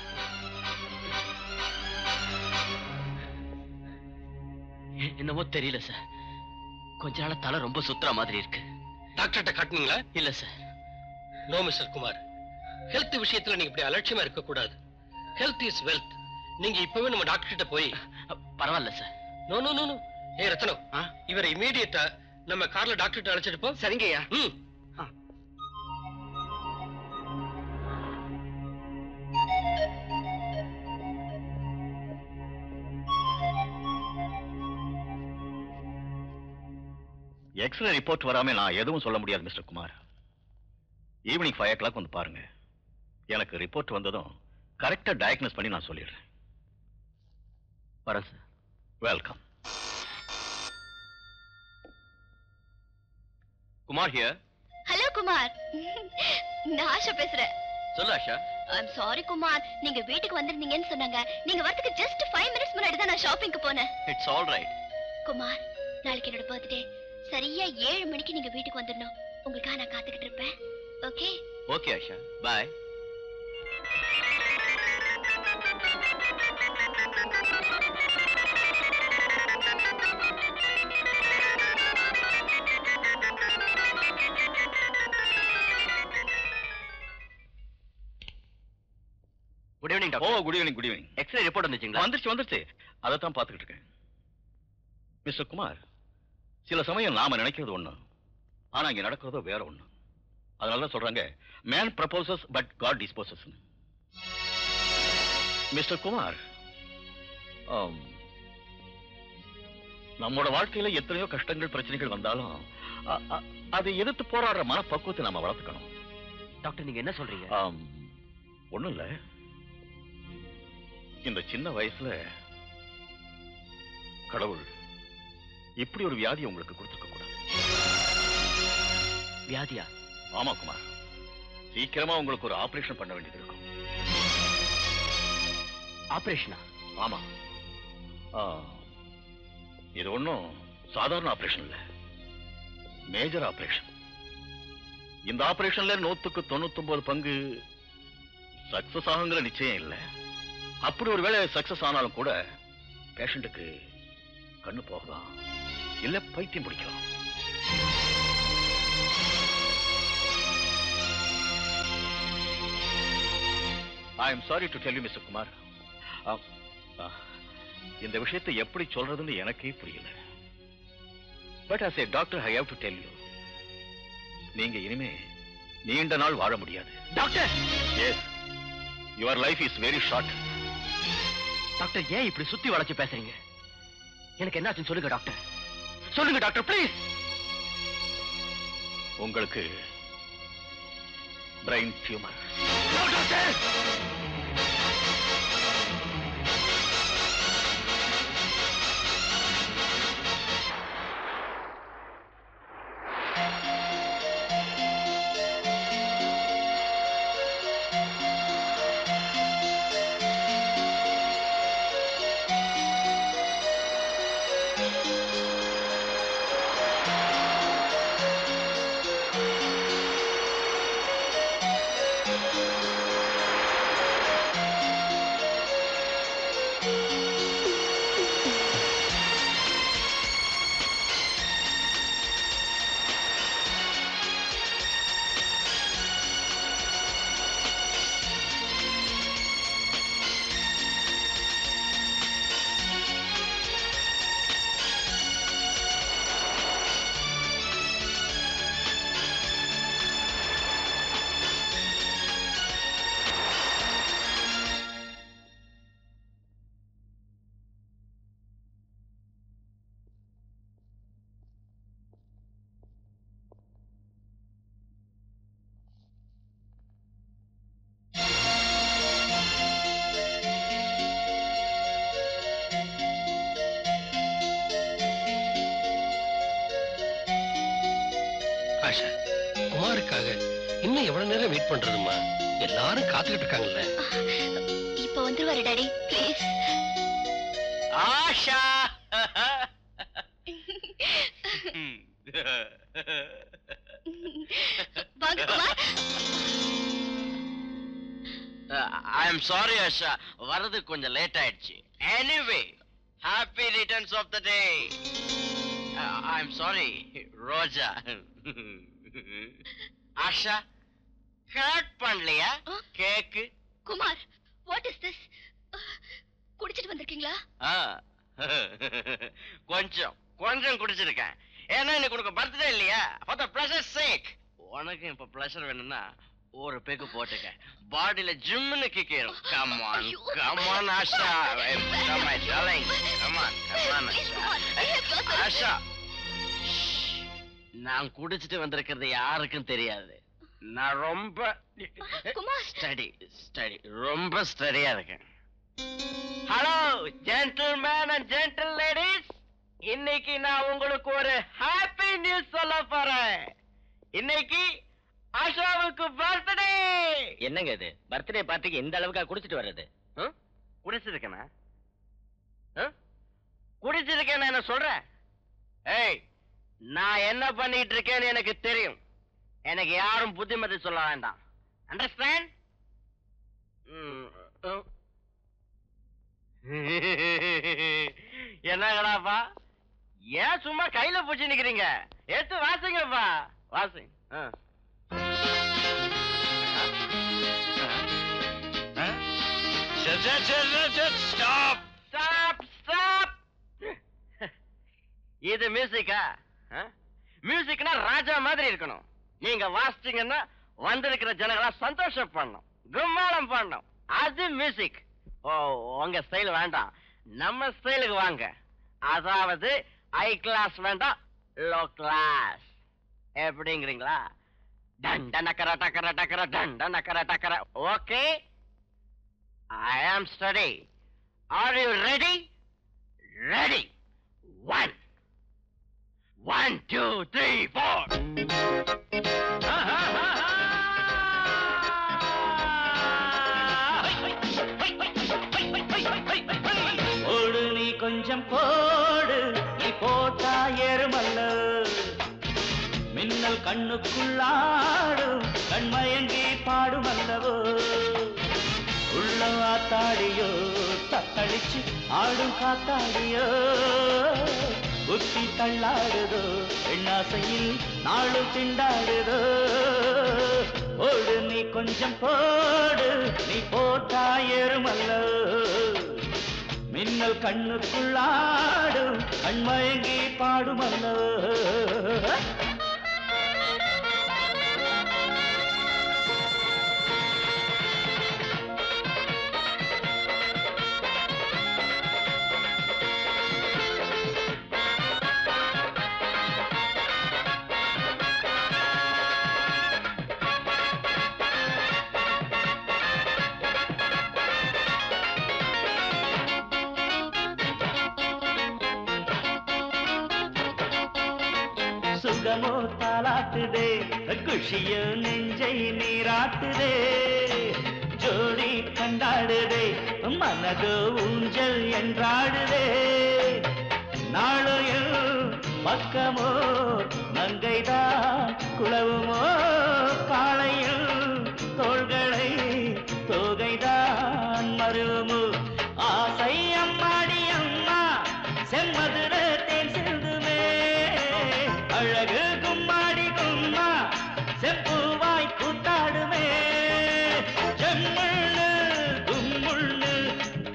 என்னமோ தெரியல சார். கொஞ்ச நாள தலை ரொம்ப சுத்துற மாதிரி இருக்கு. டாக்டர்கிட்ட காட்டுனீங்களா? இல்ல sir. No mister Kumar, health விஷயத்துல நீங்க இப்படி அலட்சியமா இருக்க கூடாது. Health is wealth. நீங்க இப்பவே நம்ம டாக்டர் கிட்ட போய். பரவாயில்ல sir. No no no no. ஏ ரத்னம், இவரை இமீடியட்டா நம்ம கார்ல டாக்டர் கிட்ட அழைச்சிட்டு போ. சரிங்கய்யா. எக்ஸ்ரே ரிப்போர்ட் வராம நான் எதுவும் சொல்ல முடியாது மிஸ்டர் குமார். ஈவினிங் 5 o'clock வந்து பாருங்க. எனக்கு ரிப்போர்ட் வந்ததும் கரெக்டா டயக்னோஸ் பண்ணி நான் சொல்லிடுறேன். வரேன் sir. Welcome. Kumar here. Hello Kumar, நான் ஆஷா பேசுறேன். சொல்லு ஆஷா. ஐம் சாரி குமார், நீங்க வீட்டுக்கு வந்திருந்தீங்கன்னு சொன்னாங்க. நீங்க வரதுக்கு ஜஸ்ட் 5 minutes முன்னாடி தான் நான் ஷாப்பிங்க்கு போனேன். It's all right. குமார், நாளைக்கு என்னோட பர்த்டே. சரியா 7 மணிக்கு நீங்க வீட்டுக்கு வந்துடணும். உங்களுக்காக நான் காத்துக்கிட்டு இருப்பேன். Okay? Okay Asha, bye. Good evening oh, doctor. Good evening. Good evening. X ray report வந்துச்சுங்களா? வந்துருச்சு. அதை தான் பார்த்துக்கிட்டு இருக்கேன். மிஸ்டர் குமார், சில சமயம் நாம நினைக்கிறது ஒண்ணு, ஆனா இங்க நடக்கிறதோ வேற ஒண்ணு. அதனால சொல்றாங்க, man proposes but God disposes. Mister Kumar, நம்மோட வாழ்க்கையில எத்தனையோ கஷ்டங்கள் பிரச்சனைகள் வந்தாலும் அதை எதிர்த்து போராடுற மனப்பக்குவத்தை நாம வளர்த்துக்கணும். டாக்டர் நீங்க என்ன சொல்றீங்க? ஒண்ணும் இல்ல, இந்த சின்ன வயசுல கடவுள் இப்படி ஒரு வியாதி உங்களுக்கு கொடுத்துருக்க கூடாது. வியாதியா? ஆமா குமார், சீக்கிரமா உங்களுக்கு ஒரு ஆபரேஷன் பண்ண வேண்டியது இருக்கும். ஆபரேஷனா? ஆமா. இது ஒண்ணும் சாதாரண ஆபரேஷன் இல்ல, மேஜர் ஆபரேஷன். இந்த ஆபரேஷன்ல 199 பங்கு சக்சஸ் ஆகுங்கிற நிச்சயம் இல்லை. அப்படி ஒரு வேளை சக்சஸ் ஆனாலும் கூட பேஷண்ட்டுக்கு கண்ணு போகலாம், இல்ல பைத்தியம் பிடிக்கலாம். ஐ am sorry to tell you mister Kumar, இந்த விஷயத்தை எப்படி சொல்றதுன்னு எனக்கே புரியல. But as a doctor I have to tell you, நீங்க இனிமே நீண்ட நாள் வாழ முடியாது. Doctor! Yes, your life is very short. Doctor, ஏன் இப்படி சுத்தி வளைச்சு பேசுறீங்க? எனக்கு என்னாச்சுன்னு சொல்லுங்க டாக்டர். சொல்லுங்க டாக்டர், ப்ளீஸ். உங்களுக்கு பிரெயின் டியூமர். டாக்டர்! ஆஷா, குமாருக்காக இன்னும் எவ்வளவு நேரம் வெயிட் பண்றதுமா? எல்லாரும் காத்துக்கிட்டு இருக்காங்கல்ல. இப்ப வந்துருவாரு டாடி, ப்ளீஸ். ஆஷா! வாங்க Kumar. I am sorry Asha, வரது கொஞ்சம் லேட் ஆயிடுச்சு. Anyway, happy returns of the day. I am sorry Roja. Asha, cut பண்ணலையா cake? Kumar, what is this? குடிச்சிட்டு வந்திருக்கீங்களா? கொஞ்சம் கொஞ்சம் குடிச்சிருக்கேன். ஏன்னா இன்னைக்கு உனக்கு பர்த்டே இல்லையா? For the pleasure sake. உனக்கு இப்ப ப்ளஷர் வேணும்னா ஒரு பேக்கு போட்டுக்க, பாடியில ஜிம்னு கிக்கேரும். Come on come on Asha, come my darling, come on Asha. நான் குடிச்சிட்டு வந்திருக்கிறது யாருக்கும் தெரியாது. நான் ரொம்ப ஸ்டடி ரொம்ப ஸ்டடியா இருக்கேன். Hello gentleman and gentle ladies, இன்னைக்கு நான் உங்களுக்கு ஒரு ஹாப்பி நியூஸ் சொல்ல போறேன். இன்னைக்கு ஆஷாவுக்கு பர்த்டே. என்னங்க இது? பர்த்டே பார்ட்டிக்கு எந்த அளவுக்கா குடிச்சிட்டு வர்றது? குடிச்சிருக்கேனா? குடிச்சிருக்கேன் என்ன சொல்றேன்? ஏய், நான் என்ன பண்ணிட்டு இருக்கேன்னு எனக்கு தெரியும். எனக்கு யாரும் புத்திமதி சொல்ல வேண்டாம். அண்டர்ஸ்டாண்ட்? என்னங்கடாப்பா, ஏன் சும்மா கையில பூச்சி நிக்கிறீங்க? எடுத்து வாசிங்கப்பா, வாசிங்க. Stop stop stop. இது மியூசிக்கா? மியூசிக்னா ராஜா மாதிரி இருக்கணும். நீங்க வாசிச்சீங்கன்னா வந்திருக்கிற ஜனங்களா சந்தோஷம் பண்ணணும், கும்மாளம் பண்ணணும். அது மியூசிக். ஓ, உங்க ஸ்டைல் வேண்டாம், நம்ம ஸ்டைலுக்கு வாங்க. அதாவது ஹை கிளாஸ் வேண்டாம், லோ கிளாஸ். எப்படிங்கிறீங்களா? டண்ட நக்கர டக்கர டக்கர டண்ட நக்கர டக்கர. ஓகே, ஐ ஆம் study. Are you ready? Ready. 1 1 2 3 4 ஓடு நீ கொஞ்சம் போடு, நீ போட்டா ஏறுமல்ல. மின்னல் கண்ணுக்குள்ளாடும், கண்மயங்கி பாடுமல்லவோ. உள்ள ஆத்தாடியோ, தத்தளிச்சு ஆடும் காத்தாடியோ. புத்தி தள்ளாடுதோ, பெண்ணாசையில் நாளும் திண்டாடுதோ. ஓடு நீ கொஞ்சம் போடு, நீ போட்டா ஏறுமல்ல. மின்னல் கண்ணுக்குள்ளாடும், கண்மயங்கி பாடுமல்லோ. சுகமோ தாளாட்டுதே, குஷியோ நெஞ்சை நீராட்டுதே. ஜோடி கண்டாடுதே, மனதோ ஊஞ்சல் என்றாடுதே. நாளையில் பக்கமோ மங்கைதான் குளவுமோ. காளையில் தோள்களை தோகைதான் மருவமோ. ஆசை அம்மாடி அம்மா, செம்மதுர தேன் சிந்துமே. அழகு கும்மாடி கும்மா, செம்பூவாய் கூத்தாடுமே. செம்மண்ணு கும்முண்ணு,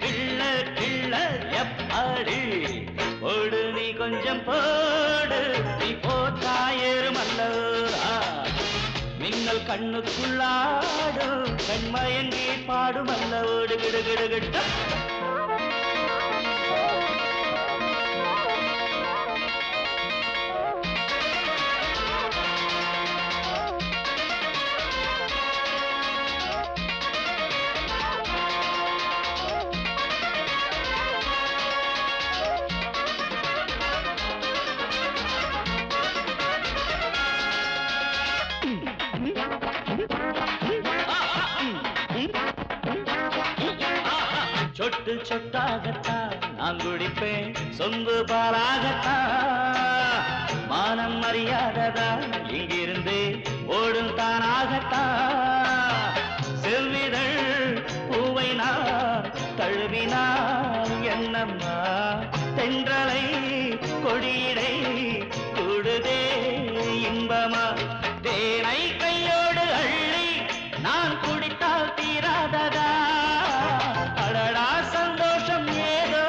கிள்ள கிள்ள எப்பாடி. ஓடு நீ கொஞ்சம் போடு, நீ போட்டா ஏறுமல்ல. மின்னல் கண்ணுக்குள்ளாடும், கண்மயங்கி பாடுமல்ல. ஓடு கிடு கிடு கிட்ட. சொட்டு சொட்டாகத்தான் நான் குடிப்பேன், சொம்பு பாலாகத்தான். மானம் மரியாதைதான் இங்கிருந்து ஓடும் தானாகத்தான். செல்விதழ் பூவை நான் தழுவினால் என்னம்மா. தென்றலை கொடியிடை கூடுதே இன்பமா. தேனை கையோடு அள்ளி நான் குடித்தால் தீராததா. அடடா சந்தோஷம் ஏதோ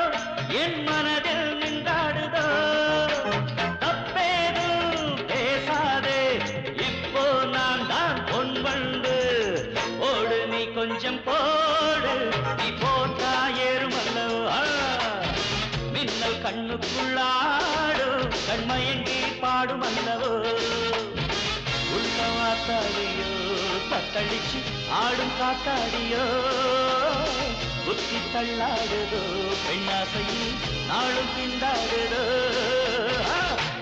என் மனதில் நின்றாடுதோ. தப்பேதும் பேசாதே, இப்போ நான் தான் பொன் வண்டு. ஓடு நீ கொஞ்சம் போடு, நீ போட்டா ஏறுமல்லோ. மின்னல் கண்ணுக்குள்ளாடும், கண்மயங்கி பாடுமல்லவோ. உள்ளவாத்தாடியோ, தத்தளிச்சு ஆடும் காத்தாடியோ. புத்தி தள்ளாடுதோ, பெண்ணாசையில் நாளும் திண்டாடுதோ.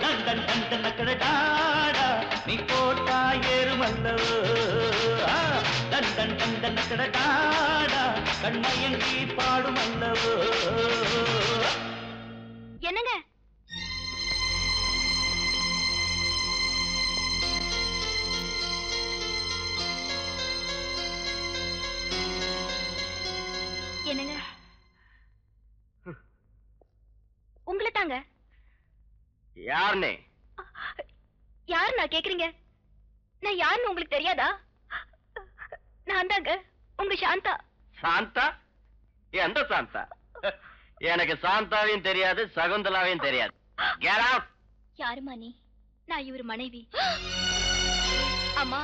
லண்டன் கண்டன் கடடாடா, நீ போட்டா ஏறுமல்லோ. லண்டன் கண்டன் கடடாடா, கண்மயங்கி பாடுமல்லவோ. என்னங்க என்னங்க உங்களை தாங்க. யாருனே? யாரு நான் கேக்குறீங்க? நான் யாருன்னு உங்களுக்கு தெரியாதா? நான் தாங்க உங்க சாந்தா. சாந்தா? எந்த சாந்தா? எனக்கு சாந்தாவையும் தெரியாது, சகுந்தலாவையும் தெரியாது. Get out! யாருமா நீ? நான் இவரு மனைவி. அம்மா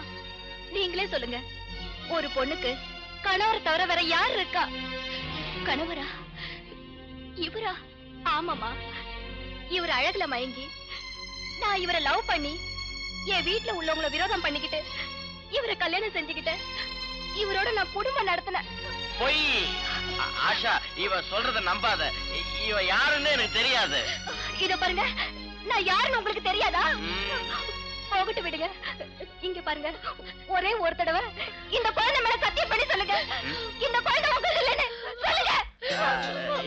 நீங்களே சொல்லுங்க, ஒரு பொண்ணுக்கு கணவரை தவிர வேற யார் இருக்கா? கணவரா? இவரா? ஆமாமா, இவர் அழகுல மயங்கி நான் இவரை லவ் பண்ணி என் வீட்டுல உள்ளவங்களை விரோதம் பண்ணிக்கிட்டு இவரை கல்யாணம் செஞ்சுக்கிட்டேன். இவரோட நான் குடும்பம் நடத்தினேன். பொய். ஆஷா, இவ சொல்றத நம்பாத. இவ யாருன்னு எனக்கு தெரியாது. இத பாருங்க, நான் யாருன்னு உங்களுக்கு தெரியாதா? போகட்டு விடுங்க. இங்க பாருங்க, ஒரே ஒரு தடவை இந்த குழந்தை மேல சத்தியம் பண்ணி சொல்லுங்க, இந்த குழந்தை உங்களுக்கு இல்லைன்னு சொல்லுங்க.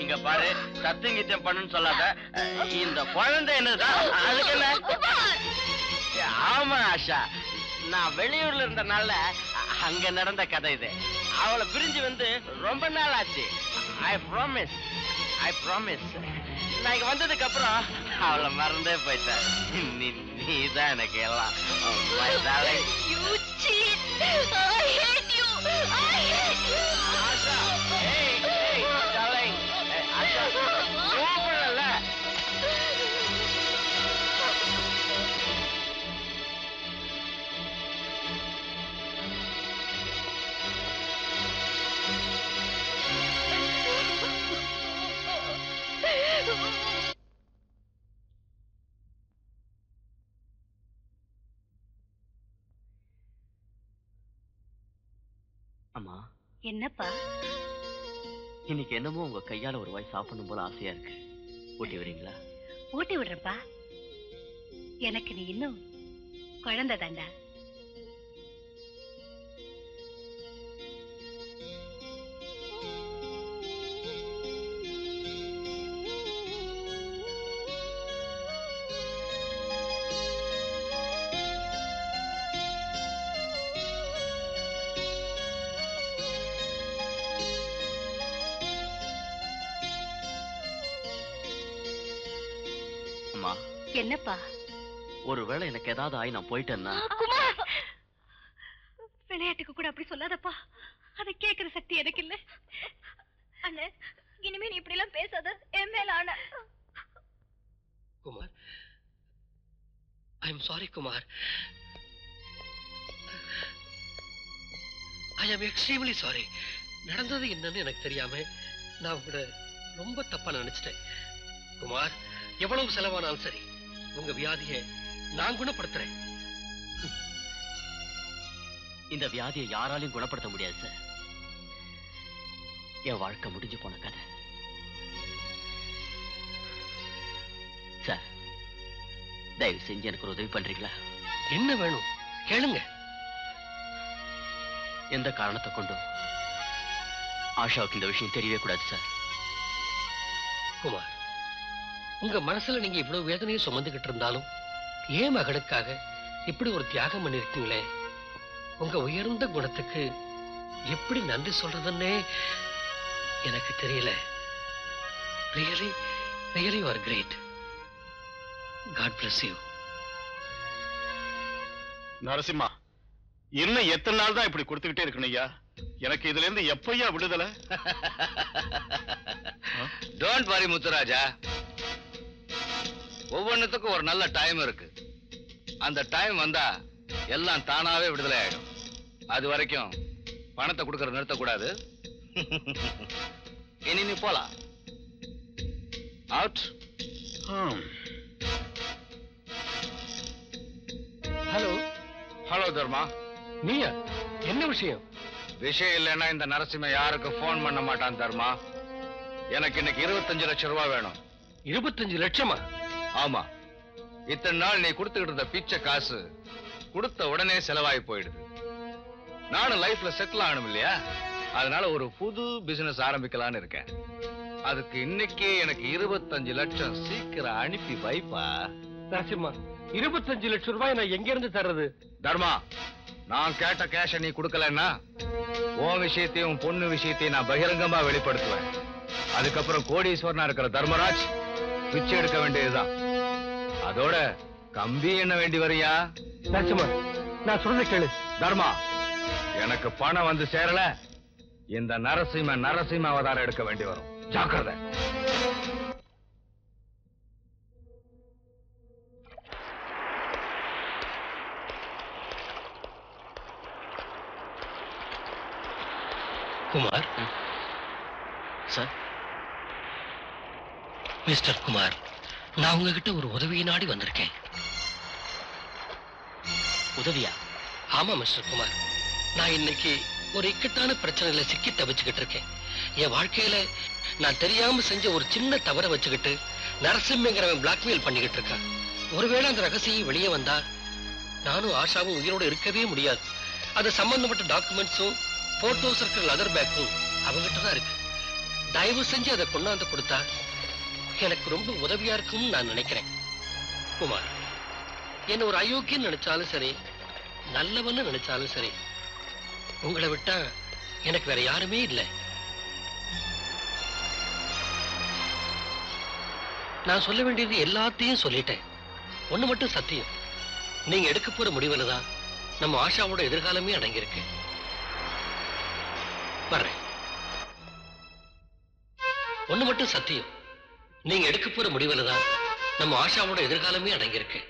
இங்க பாரு, சத்தியம் பண்ணுன்னு சொல்லாத. இந்த குழந்தை என்னதான், அதுக்கு என்ன? ஆமா ஆஷா, நான் வெளியூர்ல இருந்தனால அங்க நடந்த கதை இது. அவளை பிரிஞ்சு வந்து ரொம்ப நாள் ஆச்சு. ஐ ப்ராமிஸ் நான் இங்க வந்ததுக்கு அப்புறம் அவளை மறந்தே போயிட்டேன். நீதான் எனக்கு எல்லாம். My darling. You cheat! I hate you! I hate you! Asha, hey, darling. Asha, கூப்பிடல. அம்மா, என்னப்பா? இன்னைக்கு என்னமோ உங்க கையால ஒரு வாய் சாப்பிடணும் போல ஆசையா இருக்கு. ஊட்டி வரீங்களா? ஊட்டி விடுறப்பா. எனக்கு நீ இன்னும் குழந்தை தாண்டா. அம்மா, என்னப்பா? ஒருவேளை எனக்கு ஏதாவது ஆகி நான் போயிட்டேன்னா? குமார், விளையாட்டுக்கு கூட அப்படி சொல்லாதப்பா. அதை கேட்கிற சக்தி எனக்கு இல்ல. அண்ணே, இனிமே நீ இப்படி எல்லாம் பேசாத. என் மேல ஆன. Kumar, I am sorry Kumar. I am extremely sorry. நடந்தது என்னன்னு எனக்கு தெரியாம நான் உங்களை ரொம்ப தப்பா நினைச்சிட்டேன். குமார், எவ்வளவு செலவானாலும் சரி, உங்க வியாதியை நான் குணப்படுத்துறேன். இந்த வியாதியை யாராலையும் குணப்படுத்த முடியாது சார். என் வாழ்க்கை முடிஞ்சு போன கதை சார். தயவு செஞ்சு எனக்கு ஒரு உதவி பண்றீங்களா? என்ன வேணும் கேளுங்க. எந்த காரணத்தை கொண்டும் ஆஷாவுக்கு இந்த விஷயம் தெரியவே கூடாது சார். குமார், உங்க மனசுல நீங்க இவ்வளவு வேதனையை சுமந்துகிட்டு இருந்தாலும் ஏன் மகனுக்காக இப்படி ஒரு தியாகம் பண்ணிருக்கீங்களே, உங்க உயர்ந்த குணத்துக்கு எப்படி நன்றி சொல்றதுன்னே எனக்கு தெரியல. Really really you are great. God bless you. Narasimha, இன்னும் எத்தனை நாள் தான் இப்படி கொடுத்துக்கிட்டே இருக்கணும் ஐயா? எனக்கு இதுல இருந்து எப்பையா விடுதலை? டோன்ட் வரி முத்துராஜா, ஒவ்வொன்றுத்துக்கும் ஒரு நல்ல டைம் இருக்கு. அந்த டைம் வந்தா எல்லாம் தானாவே விடுதலை ஆயிடும். அது வரைக்கும் பணத்தை கொடுக்கற நிறுத்தக்கூடாது. இனி நீ போலாம். அவுட். ஹலோ. ஹலோ தர்மா. நீயா? என்ன விஷயம்? விஷயம் இல்லைன்னா இந்த நரசிம்ம யாருக்கு போன் பண்ண மாட்டான் தர்மா. எனக்கு இன்னைக்கு 25 லட்சம் ரூபாய் வேணும். 25 லட்சமா? ஆமா. இத்தனை நாள் நீ கொடுத்துக்கிட்டு இருந்த பிச்சை காசு கொடுத்த உடனே செலவாகி போயிடுது. நானும் லைஃப்ல செட்டில் ஆகணும் இல்லையா? அதனால ஒரு புது பிசினஸ் ஆரம்பிக்கலான்னு இருக்கேன். அதுக்கு இன்னைக்கே எனக்கு 25 லட்சம் சீக்கிரம் அனுப்பி வைப்பா. நரசிம்மா, 25 லட்சம் ரூபாய் நான் எங்க இருந்து தர்றது? தர்மா, நான் கேட்ட கேஷ நீ கொடுக்கலன்னா உன் விஷயத்தையும் பொண்ணு விஷயத்தையும் நான் பகிரங்கமா வெளிப்படுத்துவேன். அதுக்கப்புறம் கோடீஸ்வரனா இருக்கிற தர்மராஜ் பிச்சை எடுக்க வேண்டியதுதான். அதோட கம்பி என்ன வேண்டி வரியா? நரசிம்மா, நான் சொல்றத கேளு. தர்மா, எனக்கு பணம் வந்து சேரல, இந்த நரசிம்ம அவதாரம் எடுக்க வேண்டி வரும். ஜாக்கிரதை. குமார். சார். மிஸ்டர் குமார், நான் உங்ககிட்ட ஒரு உதவியை நாடி வந்திருக்கேன். உதவியா? ஆமா மிஸ்டர் குமார், நான் இன்னைக்கு ஒரு இக்கட்டான பிரச்சனையில சிக்கி தவிச்சுக்கிட்டு இருக்கேன். என் வாழ்க்கையில நான் தெரியாம செஞ்ச ஒரு சின்ன தவறை வச்சுக்கிட்டு நரசிம்மங்கிறவன் பிளாக்மெயில் பண்ணிக்கிட்டு இருக்கான். ஒருவேளை அந்த ரகசியம் வெளியே வந்தா நானும் ஆஷாவும் உயிரோடு இருக்கவே முடியாது. அது சம்பந்தப்பட்ட டாக்குமெண்ட்ஸும் போட்டோஸ் இருக்கிற லெதர் பேக்கும் அவங்ககிட்ட தான் இருக்கு. தயவு செஞ்சு அதை கொண்டாந்து கொடுத்தா எனக்கு ரொம்ப உதவியா இருக்கும்னு நான் நினைக்கிறேன். குமார், என்ன ஒரு அயோக்கியம் நினைச்சாலும் சரி, நல்லவன்னு நினைச்சாலும் சரி, உங்களை விட்டா எனக்கு வேற யாருமே இல்லை. நான் சொல்ல வேண்டியது எல்லாத்தையும் சொல்லிட்டேன். ஒண்ணு மட்டும் சத்தியம், நீங்க எடுக்க போற முடிவுல தான் நம்ம ஆஷாவோட எதிர்காலமே அடங்கியிருக்கு. வர்றேன். ஒண்ணு மட்டும் சத்தியம், நீங்க எடுக்க போற முடிவுல தான் நம்ம ஆஷாவோட எதிர்காலமே அடங்கியிருக்கு.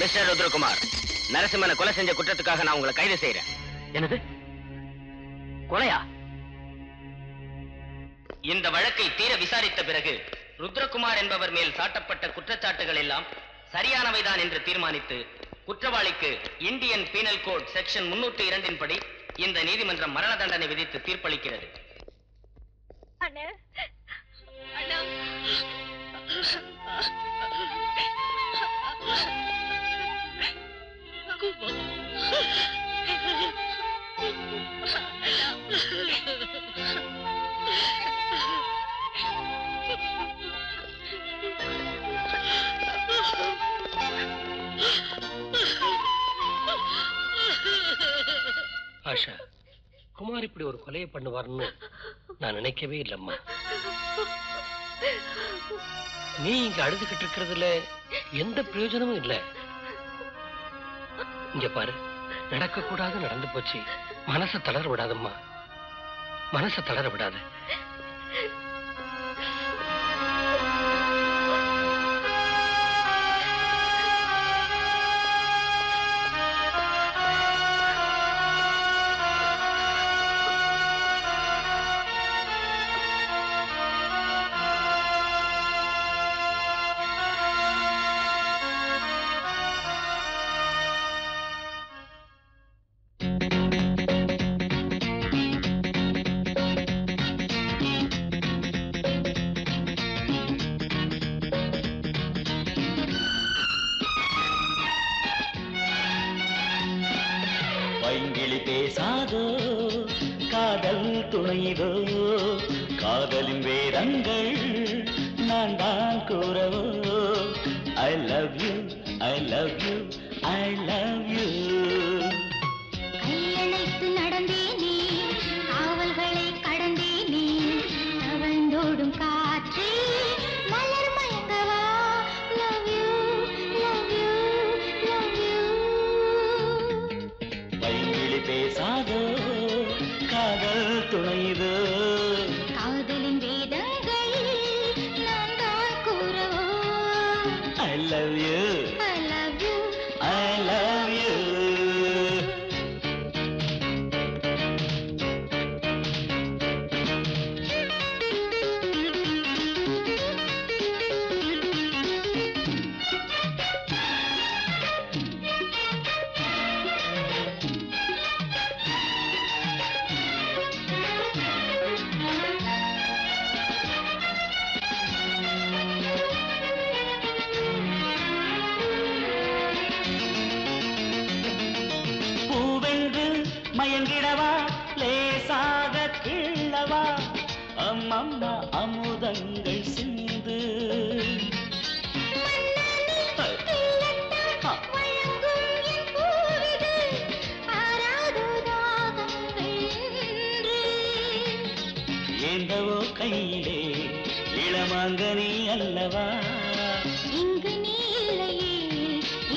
மிஸ்டர் ருத்ரகுமார், நரசிம்மனை கொலை செஞ்ச குற்றத்துக்காக நான் உங்களை கைது செய்யறேன். என்னது, கொலையா? இந்த வழக்கை தீர விசாரித்த பிறகு ருத்ரகுமார் என்பவர் மேல் சாட்டப்பட்ட குற்றச்சாட்டுகள் எல்லாம் சரியானவைதான் என்று தீர்மானித்து குற்றவாளிக்கு இந்தியன் பீனல் கோட் செக்ஷன் 302 படி இந்த நீதிமன்றம் மரண தண்டனை விதித்து தீர்ப்பளிக்கிறது. ஆஷா, குமார் இப்படி ஒரு கொலையை பண்ணுவார்னு நான் நினைக்கவே இல்லம்மா. நீ இங்க அழுதுகிட்டு இருக்கிறதுல எந்த பிரயோஜனமும் இல்லை. இங்க பாரு, நடக்க கூடாது நடந்து போச்சு. மனசை தளர விடாதம்மா, மனசை தளர விடாத. துணைதோ காதலின் வேதங்கள் நான் தான் கூறவோ I love you, I love you, I love you. கையணைத்து நடந்தேனே காவல்களை கடந்தேனே தவழ்ந்தோடும் காற்றே மலர் மயங்கவா love you, love you, love you. பைங்கிளி பேசாதோ காதல் துணைதோ காதலின் வேதங்கள் நான் தான் கூறவோ I love you, I love you, I love you. பூவென்று மயங்கிடவா லேசாக கிள்ளவா அம்மம்மா அமுதங்கள் சிந்து வழங்கும் என் பூவிது ஆராதோ தாகங்கள் என்று. ஏந்தவோ கையிலே இளமாங்கனி அல்லவா இங்கு நீ இல்லையே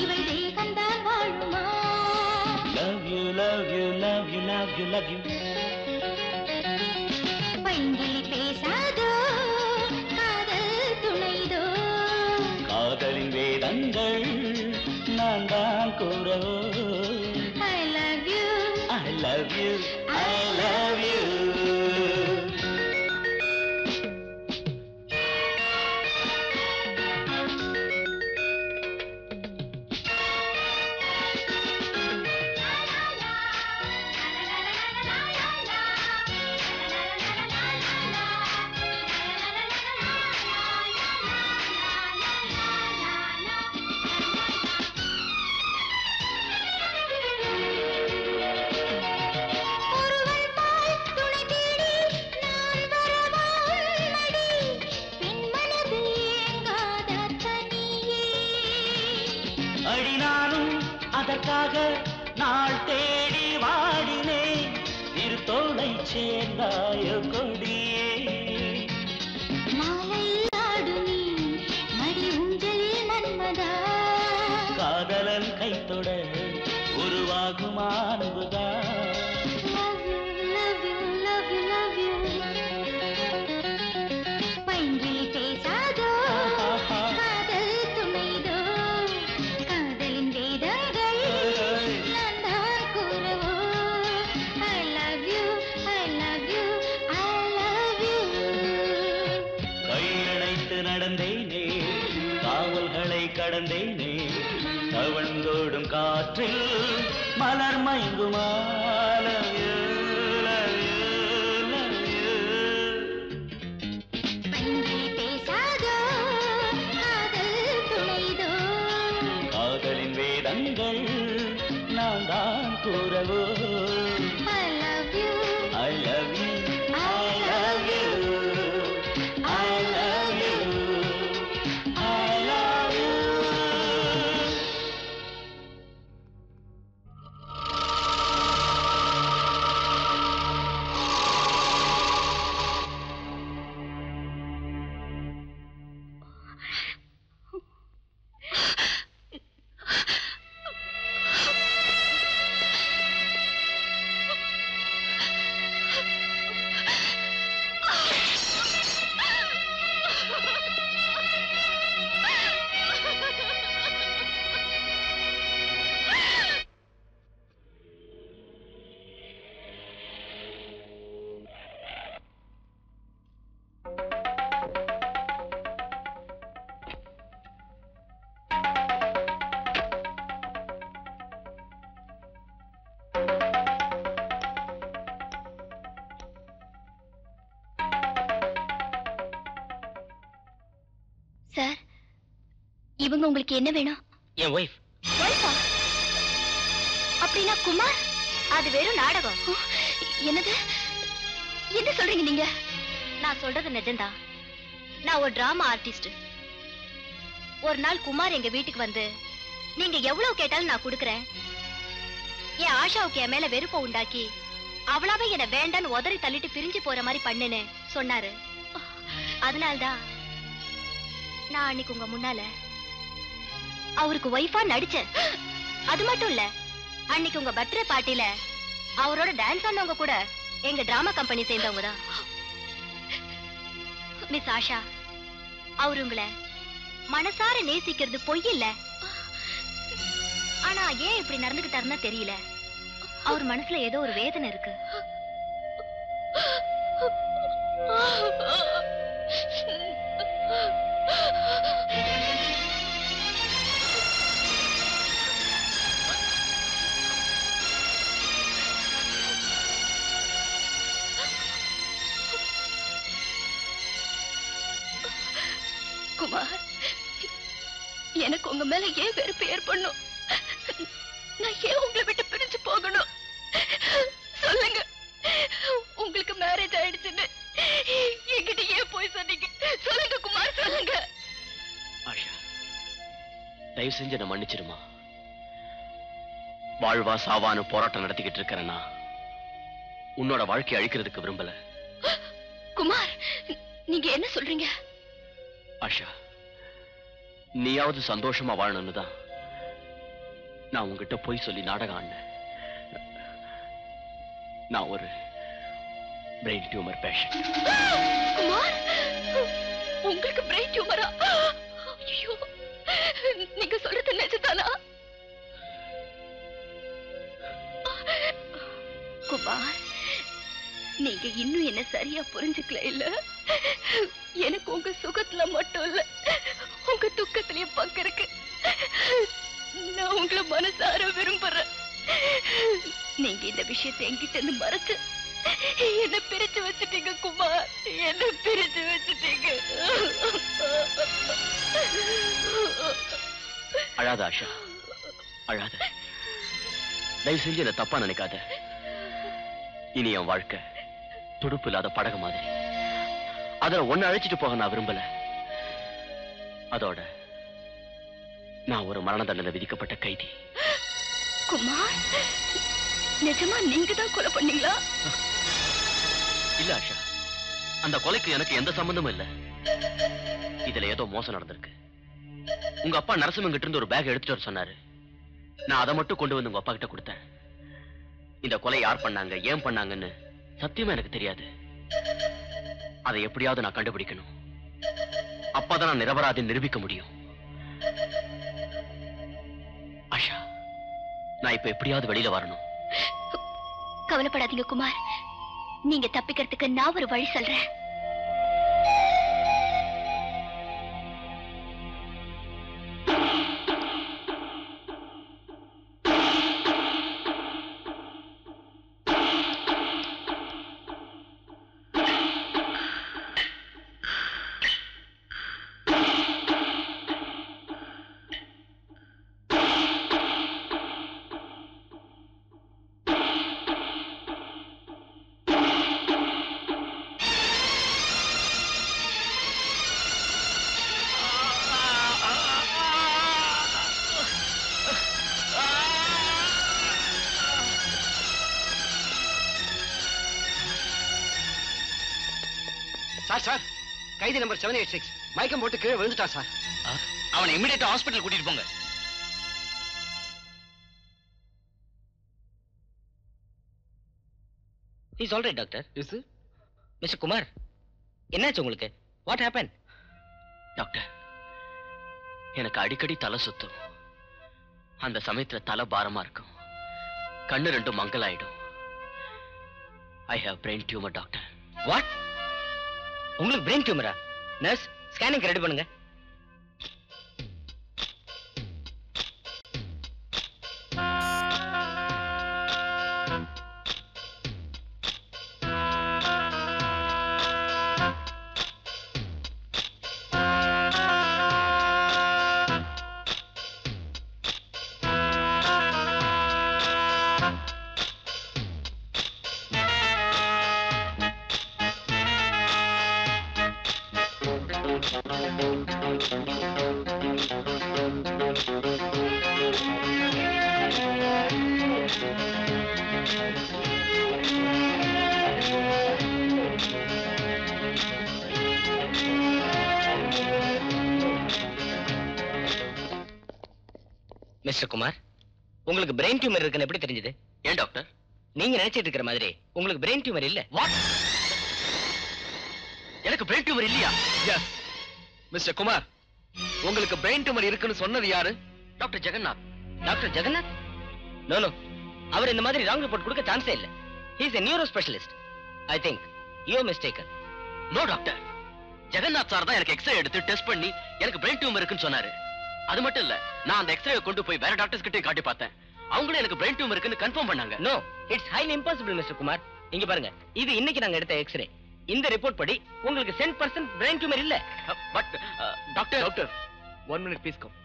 இவள் தேகந்தான் வாழுமா love you, love you, love you, love you, love you. பைங்கிளி பேசாதோ காதல் துணைதோ காதலின் வேதங்கள் நான் தான் கூறவோ I love you, I love you, I love you. ஒருவன் பால் துணை தேடி நான் வரவா உன்மடி பெண் மனது ஏங்காத தனியே அடி நானும் அதற்காக நாள் தேடி வாடினேன் திருத்தோளை சேர்ந்தாய கொடியே மாலை ஆடு நீ மடி ஊஞ்சலில் மன்மதா காதலன் கைத்தொட உருவாகும் அன்புதான் love you, love you, love you, love you. பைங்கிளி பேசாதோ காதல் துணைதோ காதலின் வேதங்கள் நான் தான் கூறவோ I love you, I love you, I love you. கையணைத்து நடந்தேனே காவல்களை கடந்தேனே தவழ்ந்தோடும் காற்றில் மலர் மயங்குமா love you, love you, love you. பைங்கிளி பேசாதோ காதல் துணைதோ காதலின் வேதங்கள் நான் தான் கூறவோ I love you, I love you, I love you, I love you, I love you. Sir இவங்க உங்களுக்கு என்ன வேணும்? என் ஒய்ஃப். ஒய்ஃபா? அப்படின்னா குமார் அது வெறும் நாடகம். என்னது? என்ன சொல்றீங்க நீங்க? நான் சொல்றது நிஜம்தான். நான் ஒரு டிராமா ஆர்டிஸ்ட். ஒரு நாள் குமார் எங்க வீட்டுக்கு வந்து, நீங்க எவ்வளவு கேட்டாலும் நான் கொடுக்கறேன், என் ஆஷாவுக்கு என் மேல வெறுப்ப உண்டாக்கி அவளாவே என்ன வேண்டான்னு உதறி தள்ளிட்டு பிரிஞ்சு போற மாதிரி பண்ணுன்னு சொன்னாரு. அதனால்தான் நான் அன்னைக்கு உங்க முன்னால அவருக்கு ஒய்ஃபா நடிச்சேன். அது மட்டும் இல்ல, அன்னைக்கு உங்க பர்த்டே பார்ட்டில அவரோட டான்ஸ் ஆனவங்க கூட எங்க டிராமா கம்பெனி சேர்ந்தவங்க தான். மிஸ் ஆஷா, அவரு உங்களை மனசார நேசிக்கிறது பொய் இல்ல. ஆனா ஏன் இப்படி நடந்துகிட்டாருன்னா தெரியல. அவர் மனசுல ஏதோ ஒரு வேதனை இருக்கு. குமார், எனக்கு உங்க மேல ஏன் வெறுப்பு ஏற்படணும்? நான் ஏன் உங்களை விட்டு பிரிஞ்சு போகணும்? சொல்லுங்க. உங்களுக்கு மேரேஜ் ஆயிடுச்சுன்னு என்கிட்ட ஏன் போய் சொன்னீங்க? சொல்லுங்க குமார், சொல்லுங்க. ஆஷா, தயவு செஞ்சு என்ன மன்னிச்சிருமா. வாழ்வா சாவான்னு போராட்டம் நடத்திக்கிட்டு இருக்கிறேன்னா உன்னோட வாழ்க்கையை அழிக்கிறதுக்கு விரும்பல. குமார், நீங்க என்ன சொல்றீங்க? ஆஷா, நீயாவது சந்தோஷமா வாழணும்னு தான் நான் உங்ககிட்ட போய் சொல்லி நாடகம் ஆடினேன். நான் ஒரு பிரெயின் டியூமர் பேஷண்ட். குமார், உங்களுக்கு பிரெயின் டியூமரா? ஐயோ, நீங்க சொல்றது நிஜம்தானா? குமார், நீங்க இன்னும் என்ன சரியா புரிஞ்சுக்கல இல்ல? எனக்கு உங்க சுகத்துல மட்டும் இல்ல, உங்க துக்கத்திலயும் பங்கு இருக்கு. நான் உங்களை மனசார விரும்புறேன். நீங்க இந்த விஷயத்தை என்கிட்ட இருந்து மறைச்சு என்ன பிரிச்சு வச்சுட்டீங்க குமார், என்ன பிரிச்சு வச்சுட்டீங்க. அழாத ஆஷா, அழாத. தயவு செஞ்சு என்ன தப்பா நினைக்காத. இனி என் வாழ்க்கை துடுப்பு இல்லாத படகு மாதிரி. அதுல ஒன்னு அழைச்சிட்டு போக நான் விரும்பல. அதோட நான் ஒரு மரண தண்டனை விதிக்கப்பட்ட கைதி. குமார், நிஜமா நீங்க தான் கொலை பண்ணீங்களா? இல்ல ஆஷா, அந்த கொலைக்கு எனக்கு எந்த சம்பந்தமும் இல்ல. இதுல ஏதோ மோசம் நடந்திருக்கு. உங்க அப்பா நரசிம்மங்கிட்ட இருந்து ஒரு பேக் எடுத்துட்டு வர சொன்னாரு. நான் அதை மட்டும் கொண்டு வந்து உங்க அப்பா கிட்ட கொடுத்தேன். இந்த கொலை யார் பண்ணாங்க, ஏன் பண்ணாங்கன்னு சத்தியமா எனக்கு தெரியாது. அதை எப்படியாவது நான் கண்டுபிடிக்கணும். அப்பதான் நான் நிரபராதி நிரூபிக்க முடியும். ஆஷா, நான் இப்ப எப்படியாவது வெளியில வரணும். கவலைப்படாதீங்க குமார், நீங்க தப்பிக்கிறதுக்கு நான் ஒரு வழி சொல்றேன். சார், கைதி நம்பர் 786 மயக்கம் போட்டு கீழே விழுந்துட்டான் சார். அவனை இமிடியேட்டா ஹாஸ்பிடல் கூட்டிட்டு போங்க. He's all right, doctor. Is it? Mr. Kumar, என்னாச்சு உங்களுக்கு? What happened? டாக்டர், எனக்கு அடிக்கடி தலை சுத்தும். அந்த சமயத்துல தலை பாரமா இருக்கும். கண்ணு ரெண்டும் மங்கலாயிடும். I have brain tumor, doctor. What? உங்களுக்கு பிரெயின் டியூமரா? நர்ஸ், ஸ்கேனிங் ரெடி பண்ணுங்க. மிஸ்டர் குமார், உங்களுக்கு பிரெயின் டியூமர் இருக்குன்னு எப்படி தெரிஞ்சது? ஏன் டாக்டர்? நீங்க நினைச்சிட்டு இருக்கிற மாதிரி உங்களுக்கு பிரெயின் டியூமர் இல்ல. வாட்? எனக்கு பிரெயின் டியூமர் இல்லையா? எஸ் மிஸ்டர் குமார், உங்களுக்கு பிரெயின் டியூமர் இருக்குன்னு சொன்னது யாரு? Doctor Jagannath. Doctor Jagannath? No no, அவர் இந்த மாதிரி ராங் ரிப்போர்ட் கொடுக்க சான்ஸே இல்ல. He is a neuro specialist. I think you are mistaken. No doctor, Jagannath sir தான் எனக்கு எக்ஸ்ரே எடுத்து டெஸ்ட் பண்ணி எனக்கு பிரெயின் டியூமர் இருக்குன்னு சொன்னாரு. அது மட்டும் இல்ல, நான் அந்த எக்ஸ்ரே கொண்டு போய் வேற டாக்டர்ஸ் கிட்ட காட்டி பார்த்தேன். அவங்களும் எனக்கு பிரெயின் டியூமர் இருக்குன்னு கன்ஃபார்ம் பண்ணாங்க. No, it's highly impossible mister Kumar. இங்க பாருங்க, இது இன்னைக்கு நாங்க எடுத்த எக்ஸ்ரே. இந்த ரிப்போர்ட் படி உங்களுக்கு 100% பிரெயின் டியூமர் இல்ல. But doctor doctor 1 minute please come.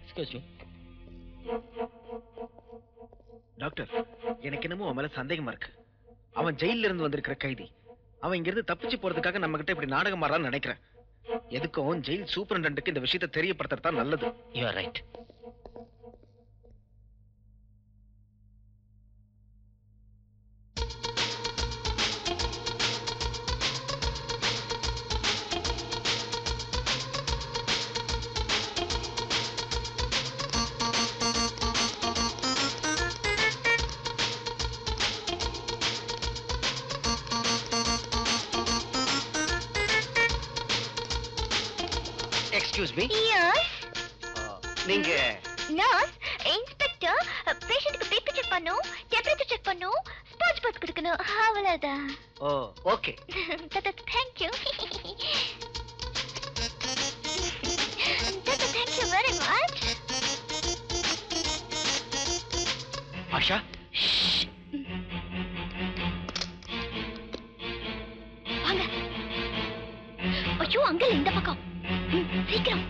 Excuse me doctor, எனக்கு என்னமோ அவன் மேல சந்தேகமா இருக்கு. அவன் ஜெயில இருந்து வந்திருக்கிற கைதி. அவன் இங்க இருந்து தப்பிச்சு போறதுக்காக நம்ம கிட்ட இப்படி நாடகம் ஆடுறான்னு நினைக்கிறேன். எதுக்கும் ஜெயில் சூப்பரண்டன்ட்டுக்கு இந்த விஷயத்தை தெரியப்படுத்துறது தான் நல்லது. You are right. Excuse me, yes நீங்க நர்ஸ் இன்ஸ்பெக்டர். பேஷண்ட்க்கு பிபி செக் பண்ணும், டெம்பரேச்சர் செக் பண்ணும், ஸ்பாஞ்ச் பாத் கொடுக்கணும், அவ்வளவுதான். Oh okay. Thank you. Thank you very much. Asha, வாங்க. ஐயோ, அங்கிள் இந்த பக்கம். சீக்கிரம்.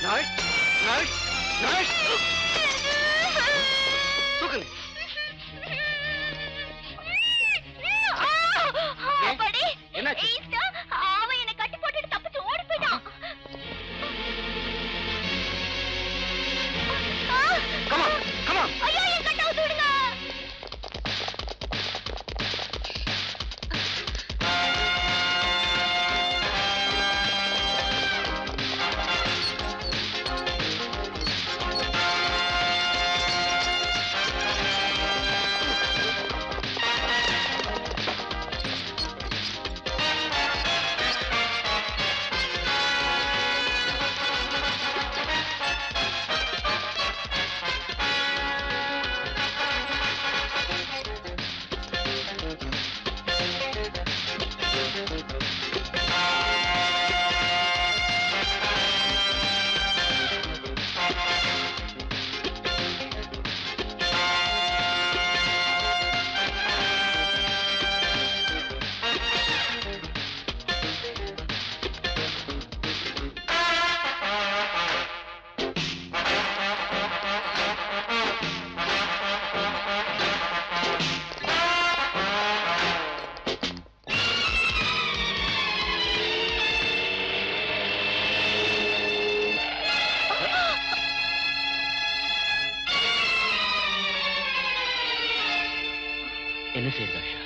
நர்ஸ் நர்ஸ் நர்ஸ், தூக்குங்க. அப்படி என்னாச்சு? அவன் என்னை கட்டி போட்டுட்டு தப்பிச்சு ஓடி போயிட்டான். Come on, come on. ஐயோ, என் கட்டை அவுத்து விடுங்க. என்ன செய்யுது ஆஷா?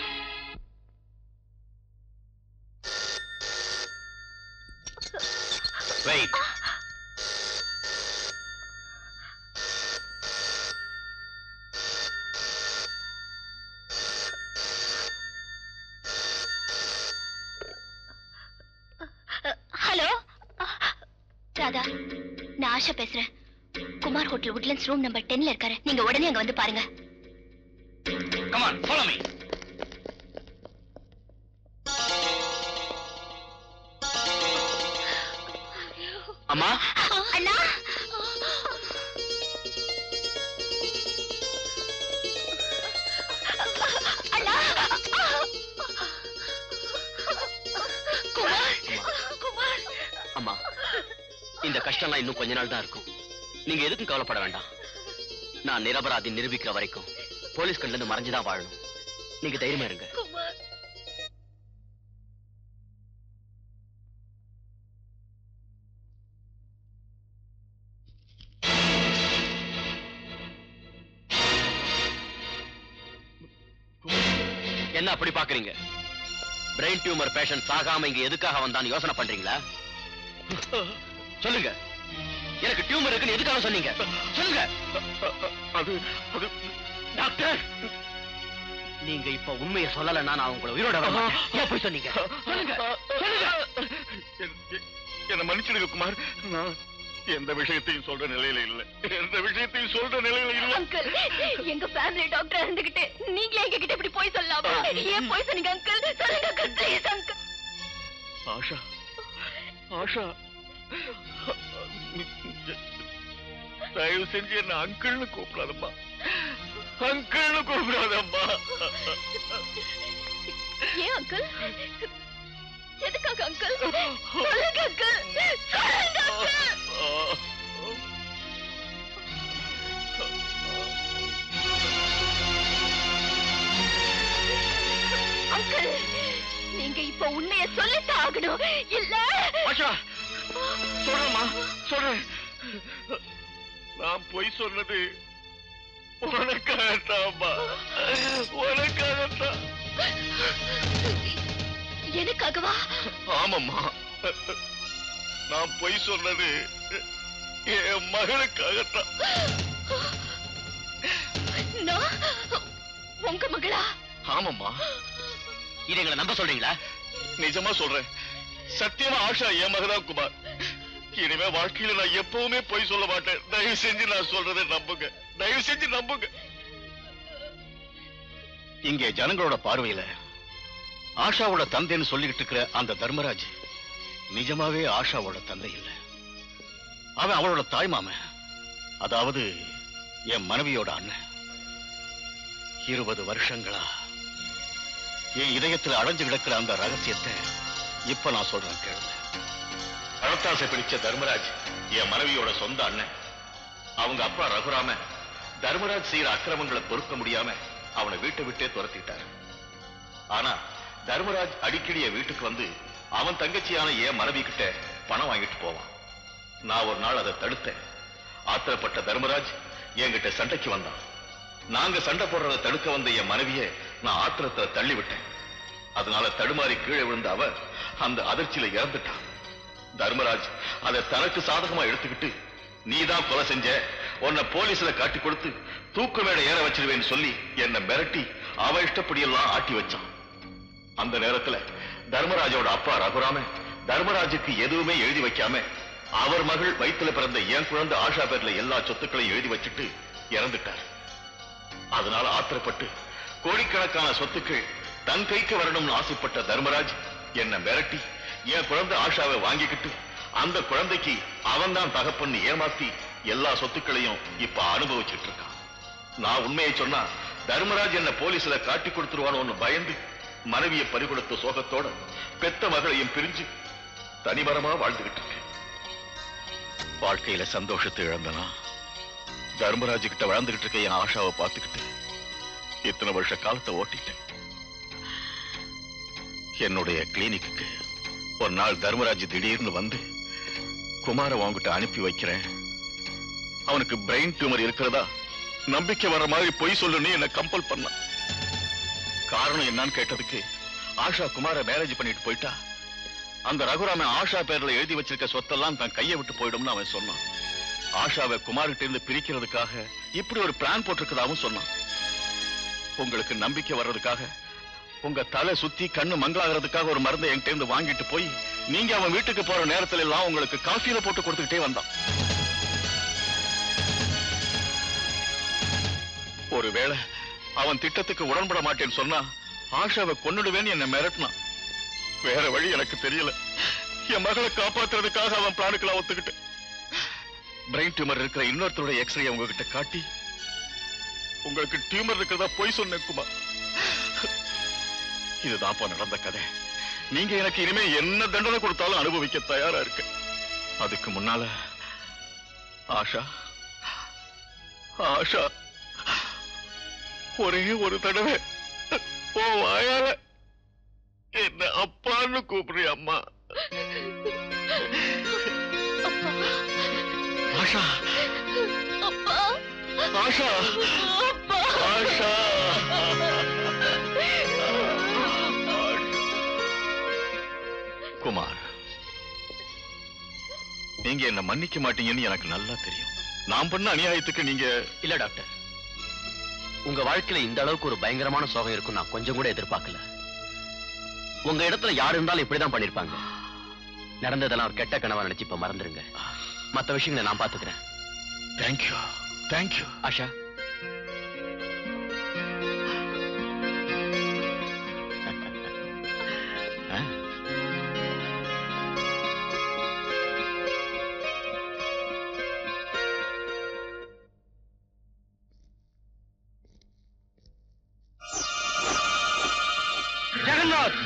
வெயிட். ஹலோ ராதா, நான் ஆஷா பேசுறேன். Kumar hotel Woodlands room number 10ல இருக்காரு. நீங்க உடனே அங்க வந்து பாருங்க. Come on, follow me. அம்மா, அண்ணா, அண்ணா, குமார், குமார். அம்மா, இந்த கஷ்டம்லாம் இன்னும் கொஞ்ச நாள் தான் இருக்கும். நீங்க எதுக்கும் கவலைப்பட வேண்டாம். நான் நிரபராதி நிரூபிக்கிற வரைக்கும் போலீஸ் கண்ல இருந்து மறைஞ்சுதான் வாழணும். நீங்க தைரியமா இருங்க. என்ன அப்படி பாக்குறீங்க? பிரெயின் டியூமர் பேஷண்ட் சாகாம இங்க எதுக்காக வந்தான்னு யோசனை பண்றீங்களா? சொல்லுங்க, எனக்கு டியூமர் இருக்குன்னு எதுக்காக சொன்னீங்க? சொல்லுங்க. டாக்டர், நீங்க இப்ப உண்மையை சொல்லலன்னா நான் உங்களை உயிரோட வர மாட்டேன். ஏன் போய் சொன்னீங்க? சொல்லுங்க, சொல்லுங்க. என்ன மன்னிச்சிடுங்க குமார், நான் எந்த விஷயத்தையும் சொல்ற நிலையில இல்ல. எந்த விஷயத்தையும் சொல்ற நிலையில இல்ல. அங்கிள், எங்க ஃபேமிலி டாக்டர் இருந்துகிட்டு நீங்க எங்க கிட்ட இப்படி போய் சொல்லலாமா? ஏன் போய் சொன்னீங்க அங்கிள்? சொல்லுங்க uncle, please uncle. Asha, Asha, தயவு செஞ்சு என்ன அங்கிள்னு கூப்பிடாதம்மா. அங்கிள்னு கூப்பிடாதம்மா. ஏன் அங்கிள்? எதுக்காக அங்கிள்? சொல்லுங்க அங்கிள், சொல்லுங்க அங்கிள். அங்கிள், நீங்க இப்ப உண்மையை சொல்லித்தான் ஆகணும். இல்ல ஆஷா, சொல்றேம்மா, சொல்றேன். நான் பொய் சொன்னது உனக்காகத்தாம்மா, உனக்காகத்தான். எனக்காகவா? ஆமாம்மா, நான் பொய் சொன்னது என் மகளுக்காகத்தான். நான் உங்க மகளா? ஆமாம்மா. இதை எங்களை நம்ப சொல்றீங்களா? நிஜமா சொல்றேன், சத்தியமா ஆஷா என் மகதான் குமார். இனிமே வாழ்க்கையில நான் எப்பவுமே பொய் சொல்ல மாட்டேன். தயவு செஞ்சு நான் சொல்றதை நம்புங்க, தயவு செஞ்சு நம்புங்க. இங்கே ஜனங்களோட பார்வையில ஆஷாவோட தந்தைன்னு சொல்லிக்கிட்டு இருக்கிற அந்த தர்மராஜ் நிஜமாவே ஆஷாவோட தந்தை இல்ல. அவன் அவளோட தாய்மாமன், அதாவது என் மனைவியோட அண்ணன். 20 வருஷங்களா என் இதயத்துல அடைஞ்சு கிடக்கிற அந்த ரகசியத்தை இப்ப நான் சொல்றேன், கேளுங்க. பணத்தாசை பிடிச்ச தர்மராஜ் என் மனைவியோட சொந்த அண்ணன். அவங்க அப்பா ரகுராம தர்மராஜ் செய்யற அக்கிரமங்களை பொறுக்க முடியாம அவனை வீட்டை விட்டே துரத்திட்டாரு. ஆனா தர்மராஜ் அடிக்கடி என் வீட்டுக்கு வந்து அவன் தங்கச்சியான என் மனைவி கிட்ட பணம் வாங்கிட்டு போவான். நான் ஒரு நாள் அதை தடுத்தேன். ஆத்திரப்பட்ட தர்மராஜ் என்கிட்ட சண்டைக்கு வந்தான். நாங்க சண்டை போடுறதை தடுக்க வந்த என் மனைவியை நான் ஆத்திரத்தை தள்ளி விட்டேன். அதனால தடுமாறி கீழே விழுந்த அவ அந்த அதிர்ச்சியில இறந்துட்டான். தர்மராஜ் அதை தனக்கு சாதகமா எடுத்துக்கிட்டு, நீதான் கொலை செஞ்ச, உன்னை போலீஸ்ல காட்டி கொடுத்து தூக்கு மேடை ஏற வச்சிருவேன்னு சொல்லி என்னை மிரட்டி அவ இஷ்டப்படியெல்லாம் ஆட்டி வச்சான். அந்த நேரத்துல தர்மராஜோட அப்பா ரகுராம தர்மராஜுக்கு எதுவுமே எழுதி வைக்காம அவர் மகள் வயிற்றுல பிறந்த என் குழந்தை ஆஷா பேர்ல எல்லா சொத்துக்களையும் எழுதி வச்சுட்டு இறந்துட்டார். அதனால ஆத்திரப்பட்டு கோடிக்கணக்கான சொத்துக்கள் தன் கைக்கு வரணும்னு ஆசைப்பட்ட தர்மராஜ் என்னை மிரட்டி என் குழந்தை ஆஷாவை வாங்கிக்கிட்டு அந்த குழந்தைக்கு அவன் தான் தகப்பன்னு ஏமாத்தி எல்லா சொத்துக்களையும் இப்ப அனுபவிச்சுட்டு இருக்கான். நான் உண்மையை சொன்னா தர்மராஜ் என்ன போலீஸ்ல காட்டி கொடுத்துருவானோன்னு பயந்து மனைவியை பறிகொடுத்த சோகத்தோட பெத்த மகளையும் பிரிஞ்சு தனிமரமா வாழ்ந்துகிட்டு இருக்கேன். வாழ்க்கையில சந்தோஷத்தை இழந்தனா தர்மராஜ் கிட்ட வாழ்ந்துகிட்டு இருக்க என் ஆஷாவை பார்த்துக்கிட்டு இத்தனை வருஷ காலத்தை ஓட்டிட்டேன். என்னுடைய கிளினிக்கு ஒரு நாள் தர்மராஜ் திடீர்னு வந்து, குமார உன்கிட்ட அனுப்பி வைக்கிறேன், அவனுக்கு பிரெயின் டியூமர் இருக்கிறதா நம்பிக்கை வர்ற மாதிரி பொய் சொல்லுன்னு என்ன கம்பல் பண்ண. காரணம் என்னன்னு கேட்டதுக்கு, ஆஷா குமார மேரேஜ் பண்ணிட்டு போயிட்டா, அந்த ரகுராமன் ஆஷா பேர்ல எழுதி வச்சிருக்க சொத்தெல்லாம் தன் கையை விட்டு போயிடும்னு அவன் சொன்னான். ஆஷாவை குமார்கிட்ட இருந்து பிரிக்கிறதுக்காக இப்படி ஒரு பிளான் போட்டிருக்கதாவும் சொன்னான். உங்களுக்கு நம்பிக்கை வர்றதுக்காக, உங்க தலை சுத்தி கண்ணு மங்களாகிறதுக்காக ஒரு மருந்தை என்கிட்ட இருந்து வாங்கிட்டு போய் நீங்க அவன் வீட்டுக்கு போற நேரத்துல எல்லாம் உங்களுக்கு காஃபியில போட்டு கொடுத்துக்கிட்டே வந்தான். ஒருவேளை அவன் திட்டத்துக்கு உடன்பட மாட்டேன்னு சொன்னா ஆஷாவை கொன்னுடுவேன்னு என்ன மிரட்டினான். வேற வழி எனக்கு தெரியல. என் மகளை காப்பாத்துறதுக்காக அவன் பிளானுக்கெல்லாம் ஒத்துக்கிட்டு பிரெயின் டியூமர் இருக்கிற இன்னொருத்தருடைய எக்ஸ்ரே உங்ககிட்ட காட்டி உங்களுக்கு டியூமர் இருக்கிறதா போய் சொன்னேன் குமார். இதுதான்ப்பா நடந்த கதை. நீங்க எனக்கு இனிமே என்ன தண்டனை கொடுத்தாலும் அனுபவிக்க தயாரா இருக்கு. அதுக்கு முன்னால ஆஷா, ஆஷா, ஒரே ஒரு தடவை ஓ வாயால என்ன அப்பான்னு கூப்பிடுறியா அம்மா? ஆஷா, ஆஷா, ஆஷா. குமார், நீங்க என்ன மன்னிக்க மாட்டீங்கன்னு எனக்கு நல்லா தெரியும். நான் பண்ண அநியாயத்துக்கு நீங்க... இல்ல டாக்டர், உங்க வாழ்க்கையில இந்த அளவுக்கு ஒரு பயங்கரமான சோகம் இருக்கும் நான் கொஞ்சம் கூட எதிர்பார்க்கல. உங்க இடத்துல யாரு இருந்தாலும் இப்படிதான் பண்ணிருப்பாங்க. நடந்ததெல்லாம் ஒரு கெட்ட கனவா நினைச்சு இப்ப மறந்துருங்க. மத்த விஷயங்களை நான் பாத்துக்கிறேன். தேங்க்யூ. தேங்க்யூ. ஆஷா, ஜெகநாத்,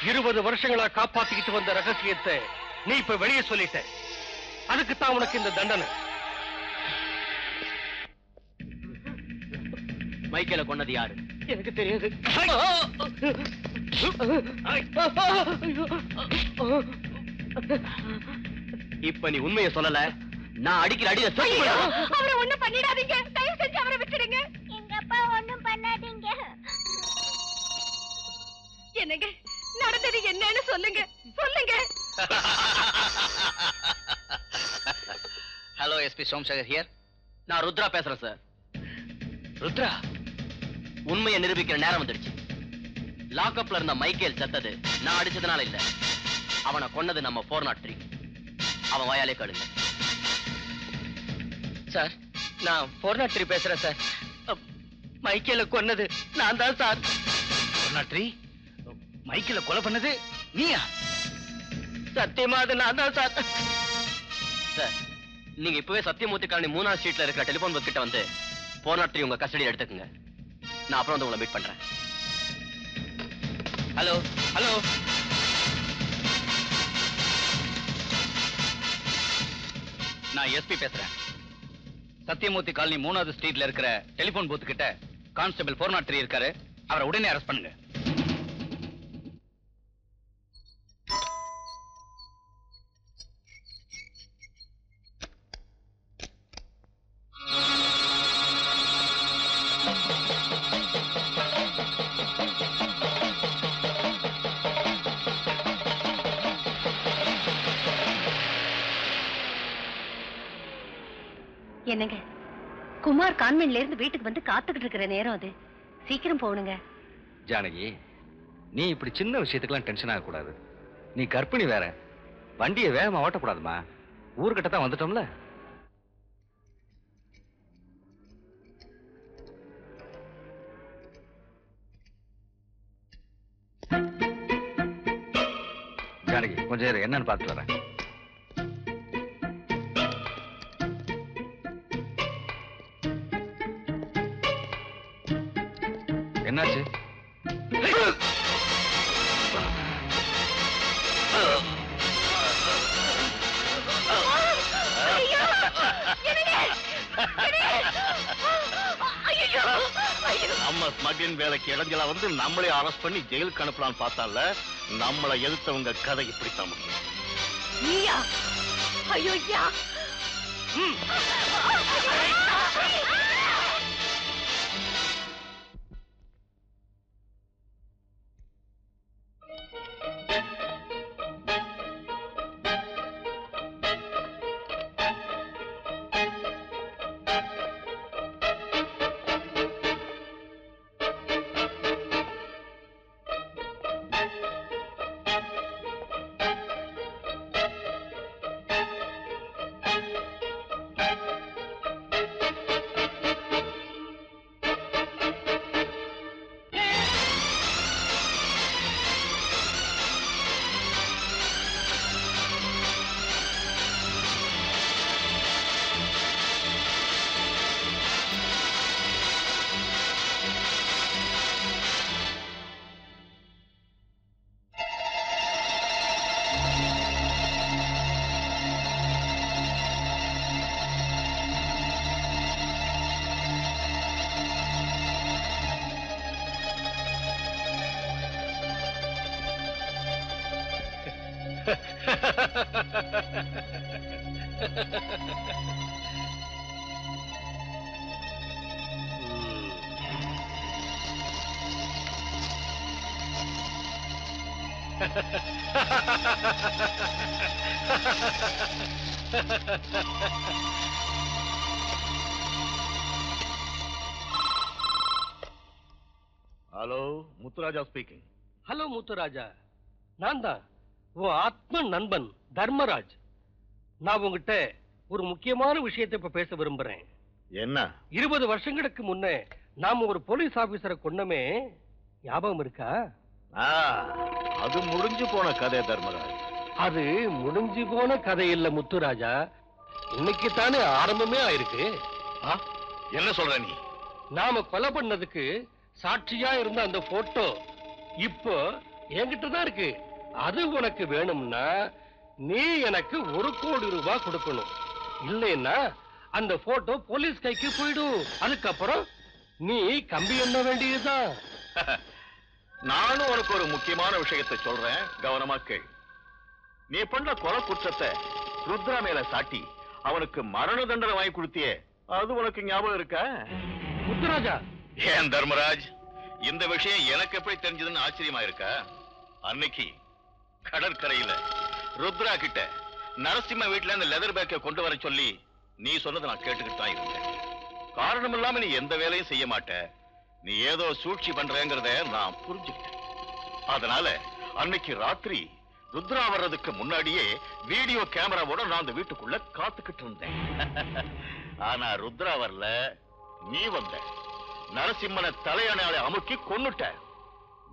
20 வருஷங்களா காப்பாத்திக்கிட்டு வந்த ரகசியத்தை நீ இப்ப வெளியே சொல்லிட்ட. அதுக்கு தான் உனக்கு இந்த தண்டனை. மைக்கேல கொன்னது யாரு? எனக்கு தெரியாது. இப்ப நீ உண்மையை சொல்லல, நான் அடிக்கிற அடியில அவரை ஒண்ணும் பண்ணிடாதீங்க, தயவு செஞ்சு அவரை விட்டுடுங்க. எங்க அப்பா ஒண்ணும் பண்ணாதீங்க. என்னங்க நடந்தது என்னன்னு சொல்லுங்க, சொல்லுங்க. Hello SP Somshekar here. நான் ருத்ரா பேசுறேன் சார். ருத்ரா, உண்மையை நிரூபிக்கிற நேரம் வந்துடுச்சு. லாக்அப்ல இருந்த மைக்கேல் செத்தது நான் அடிச்சதுனால இல்ல, அவனை கொன்னது நம்ம 403. அவன் வாயாலே கேளுங்க. சார், நான் 403 பேசுறேன் சார். மைக்கேல கொன்னது நான் தான் சார். 403 மைக்கேல கொலை பண்ணது நீயா? சத்தியமா அது நான் தான் சார். சார், நீங்க இப்பவே சத்தியமூர்த்தி காலனி 3ஆம் ஸ்ட்ரீட்ல இருக்கிற டெலிபோன் பூத் கிட்ட வந்து 403 உங்க கஸ்டடியில் எடுத்துக்கங்க. நான் அப்புறம் வந்து உங்களை மீட் பண்றேன். ஹலோ ஹலோ, நான் எஸ்பி பேசுறேன். சத்தியமூர்த்தி காலனி 3வது ஸ்ட்ரீட்ல இருக்கிற டெலிபோன் பூத் கிட்ட கான்ஸ்டபிள் 403 இருக்காரு. அவரை உடனே அரெஸ்ட் பண்ணுங்க. என்னங்க, குமார் கான்வென்ட்ல இருந்து வீட்டுக்கு வந்து காத்துக்கிட்டு இருக்கிற நேரம் அது. சீக்கிரம் போகணுங்க. ஜானகி, நீ இப்படி சின்ன விஷயத்துக்கெல்லாம் டென்ஷன் ஆகக்கூடாது. நீ கர்ப்பிணி வேற, வண்டியை வேகமா ஓட்டக்கூடாதுமா. ஊர்கிட்ட தான் வந்துட்டோம்ல. ஜானகி, கொஞ்சம் நேரம் என்னன்னு பார்த்துட்டு வரேன். என்னாச்சு? நம்ம ஸ்மக்லிங் வேலைக்கு இளைஞலா வந்து நம்மளே அரெஸ்ட் பண்ணி ஜெயிலுக்கு அனுப்பலான்னு பார்த்தால, நம்மளை எதிர்த்தவங்க கதை இப்படித்தான் முடியும். நீயா? ஐயோ யா. Hello, Muthuraja speaking. Hello Muthuraja, நான் தான் உன் ஆத்ம நண்பன் தர்மராஜ். நான் உங்ககிட்ட ஒரு முக்கியமான விஷயத்தை இப்ப பேச விரும்புறேன். என்ன? 20 வருஷங்களுக்கு முன்னே நாம ஒரு போலீஸ் ஆபீசரை கொன்னமே, ஞாபகம் இருக்கா? அது முடிஞ்சு போன கதை தர்மராஜ். அது முடிஞ்சு போன கதை இல்ல முத்துராஜா, இன்னைக்கு தானே ஆரம்பமே ஆயிருக்கு. என்ன சொல்ற நீ? நாம கொலை பண்ணதுக்கு சாட்சியா இருந்த அந்த போட்டோ இப்போ என்கிட்ட தான் இருக்கு. அது உனக்கு வேணும்னா நீ எனக்கு 1 கோடி ரூபாய் கொடுக்கணும். இல்லைன்னா அந்த போட்டோ போலீஸ் கைக்கு போயிடும். அதுக்கப்புறம் நீ கம்பி எண்ண வேண்டியதுதான். நானும் உனக்கு ஒரு முக்கியமான விஷயத்தை சொல்றேன், கவனமா கேள். நீ பண்ண கொலை குற்றத்தை ருத்ரா மேல சாட்டி அவனுக்கு மரண தண்டனை வாங்கி கொடுத்தியே, அது உனக்கு ஞாபகம் இருக்கா? முத்துராஜா. ஏன் தர்மராஜ், இந்த விஷயம் எனக்கு எப்படி தெரிஞ்சதுன்னு ஆச்சரியமா இருக்கா? அன்னைக்கு கடற்கரையில ருத்ரா கிட்ட நரசிம்ம வீட்டுல இந்த லெதர் பேக்கை கொண்டு வர சொல்லி நீ சொன்னதை நான் கேட்டுக்கிட்டு தான் இருந்தேன். காரணம் இல்லாம நீ எந்த வேலையும் செய்ய மாட்ட, நீ ஏதோ சூழ்ச்சி பண்றேங்கிறத நான் புரிஞ்சுக்கிட்டேன். அதனால அன்னைக்கு ராத்திரி ருத்ரா வர்றதுக்கு முன்னாடியே வீடியோ கேமராவோட நான் அந்த வீட்டுக்குள்ள காத்துக்கிட்டு இருந்தேன். ஆனா ருத்ரா வரல, நீ வந்த. நரசிம்மனை தலையணையால அமுக்கி கொன்னுட்ட.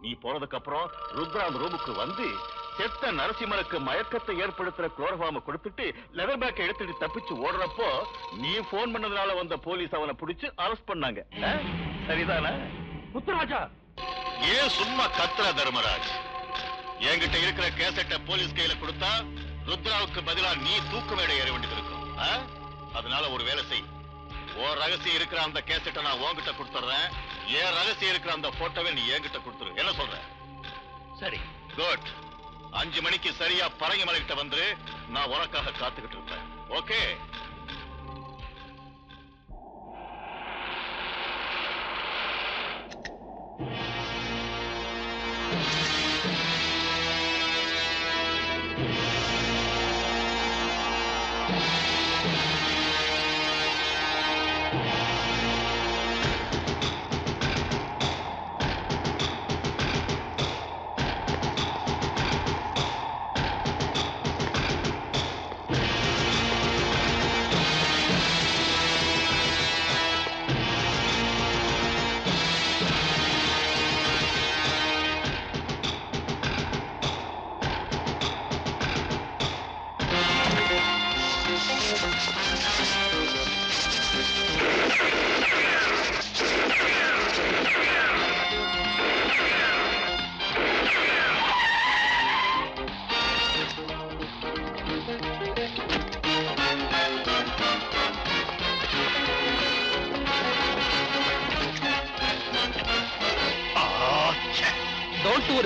நீ போனதுக்கு அப்புறம் ருத்ரா அந்த ரூமுக்கு வந்து செத்த நரசிம்மனுக்கு மயக்கத்தை ஏற்படுத்துற குளோரோஃபார்மை கொடுத்துட்டு லெதர் பேக்கை எடுத்துட்டு தப்பிச்சு ஓடுறப்போ நீ போன் பண்ணதுனால வந்த போலீஸ் அவனை பிடிச்சு அரெஸ்ட் பண்ணாங்க. சரிதானே? முத்துராஜா. ஏன் சும்மா கத்துற தர்மராஜ்? என்கிட்ட இருக்கிற கேசட்டை போலீஸ் கையில கொடுத்தா ருத்ராவுக்கு பதிலா நீ தூக்கு மேடை ஏற வேண்டியது இருக்கும். அதனால ஒரு வேலை செய், உன் ரகசியம் இருக்கிற அந்த கேசட்டை நான் உன்கிட்ட கொடுத்துறேன், என் ரகசியம் இருக்கிற அந்த போட்டோவை நீ என்கிட்ட கொடுத்துரு. என்ன சொல்ற? சரி. குட். 5 மணிக்கு சரியா பரங்கி மலைகிட்ட வந்து நான் உனக்காக காத்துக்கிட்டு இருப்பேன். ஓகே?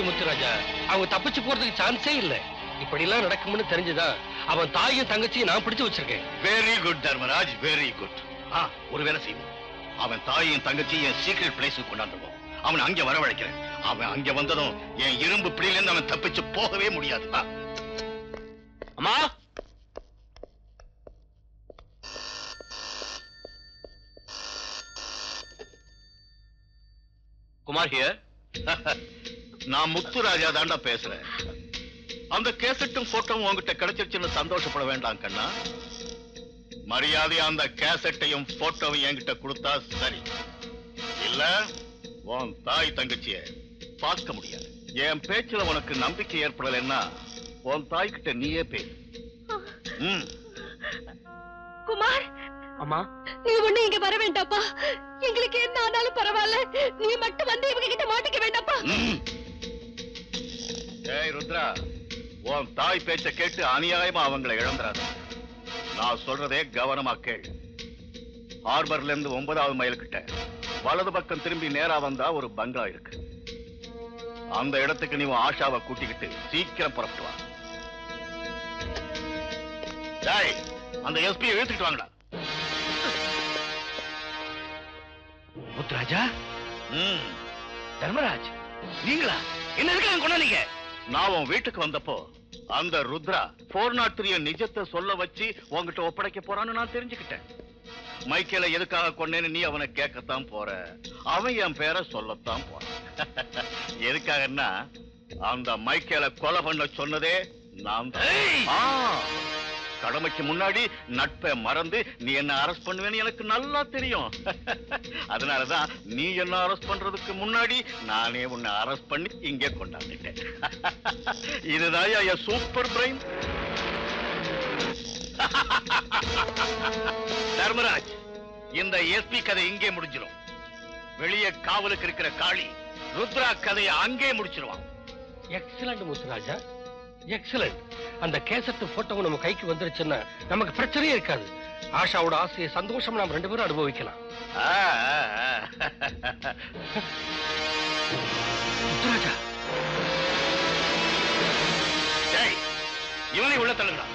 முத்துராஜா, அவங்க தப்பிச்சு போறதுக்கு சான்ஸே இல்ல. இப்படி எல்லாம் நடக்கும்னு தெரிஞ்சுதான் அவன் தாயும் தங்கச்சியும் நான் பிடிச்சு வச்சிருக்கேன். Very good Dharmaraj, very good. ஒரு வேலை செய்வோம், அவன் தாயும் தங்கச்சியும் என் சீக்ரெட் பிளேஸுக்கு கொண்டாந்துருவோம். அவன் அங்க வரவழைக்கிறேன். அவன் அங்க வந்ததும் என் இரும்பு பிடியில இருந்து அவன் தப்பிச்சு போகவே முடியாது. அம்மா, குமார் ஹியர். நான் முத்துராஜா தாண்டா பேசுறேன். அந்த கேசட்டும் போட்டோவும் உங்ககிட்ட கிடைச்சிருச்சுன்னு சந்தோஷப்பட வேண்டாம் கண்ணா. மரியாதையா அந்த கேசட்டையும் போட்டோவும் என்கிட்ட கொடுத்தா சரி, இல்ல உன் தாய் தங்கச்சிய பார்க்க முடியாது. என் பேச்சுல உனக்கு நம்பிக்கை ஏற்படலைன்னா உன் தாய் கிட்ட நீயே பேசு. குமார், அம்மா, நீ ஒண்ணு இங்க வர வேண்டாப்பா. எங்களுக்கு என்ன ஆனாலும் பரவாயில்ல, நீ மட்டும் வந்து இவங்க கிட்ட மாட்டிக்க வேண்டாப்பா. ஏய் ருத்ரா, உன் தாய் பேச்ச கேட்டு அநியாயமா அவங்களை இழந்துறாத. நான் சொல்றதே கவனமா கேள். ஹார்பர்ல இருந்து 9வது மைல் கிட்ட வலது பக்கம் திரும்பி நேரா வந்தா ஒரு பங்களா இருக்கு. அந்த இடத்துக்கு நீ ஆஷாவை கூட்டிக்கிட்டு சீக்கிரம் புறப்பட்டு வா. டேய், அந்த எஸ்பியை இழுத்துட்டு வாங்கடா. முத்துராஜா, தர்மராஜ், நீங்களா என்ன இருக்காங்க கொண்டாந்தீங்க? நான் உன் வீட்டுக்கு வந்தப்போ அந்த ருத்ரா 403 நிஜத்தை சொல்ல வச்சு உன்கிட்ட ஒப்படைக்க போறான்னு நான் தெரிஞ்சுக்கிட்டேன். மைக்கேல எதுக்காக கொண்டேன்னு நீ அவனை கேட்கத்தான் போற. அவன் என் பேரை சொல்லத்தான் போறான். எதுக்காகன்னா அந்த மைக்கேல கொலை பண்ண சொன்னதே நான் தான். கடமைக்கு முன்னாடி நட்பை மறந்து நீ என்ன அரெஸ்ட் பண்ணுவேன்னு எனக்கு நல்லா தெரியும். அதனாலதான் நீ என்ன அரெஸ்ட் பண்றதுக்கு முன்னாடி நானே உன்னை அரெஸ்ட் பண்ணி இங்கே கொண்டாந்துட்டேன். இதுதான் சூப்பர் பிரைன். தர்மராஜ், இந்த எஸ்பி கதை இங்கே முடிஞ்சிடும். வெளியே காவலுக்கு இருக்கிற காளி ருத்ரா கதையை அங்கே முடிச்சிருவான். Excellent Muthuraja, excellent. அந்த கேசட் போட்டோ நம்ம கைக்கு வந்துருச்சுன்னா நமக்கு பிரச்சனையே இருக்காது. ஆஷாவோட ஆசையை சந்தோஷம் நாம் 2 பேரும் அனுபவிக்கலாம். முத்துராஜா, இவனை உள்ள தள்ளுங்க.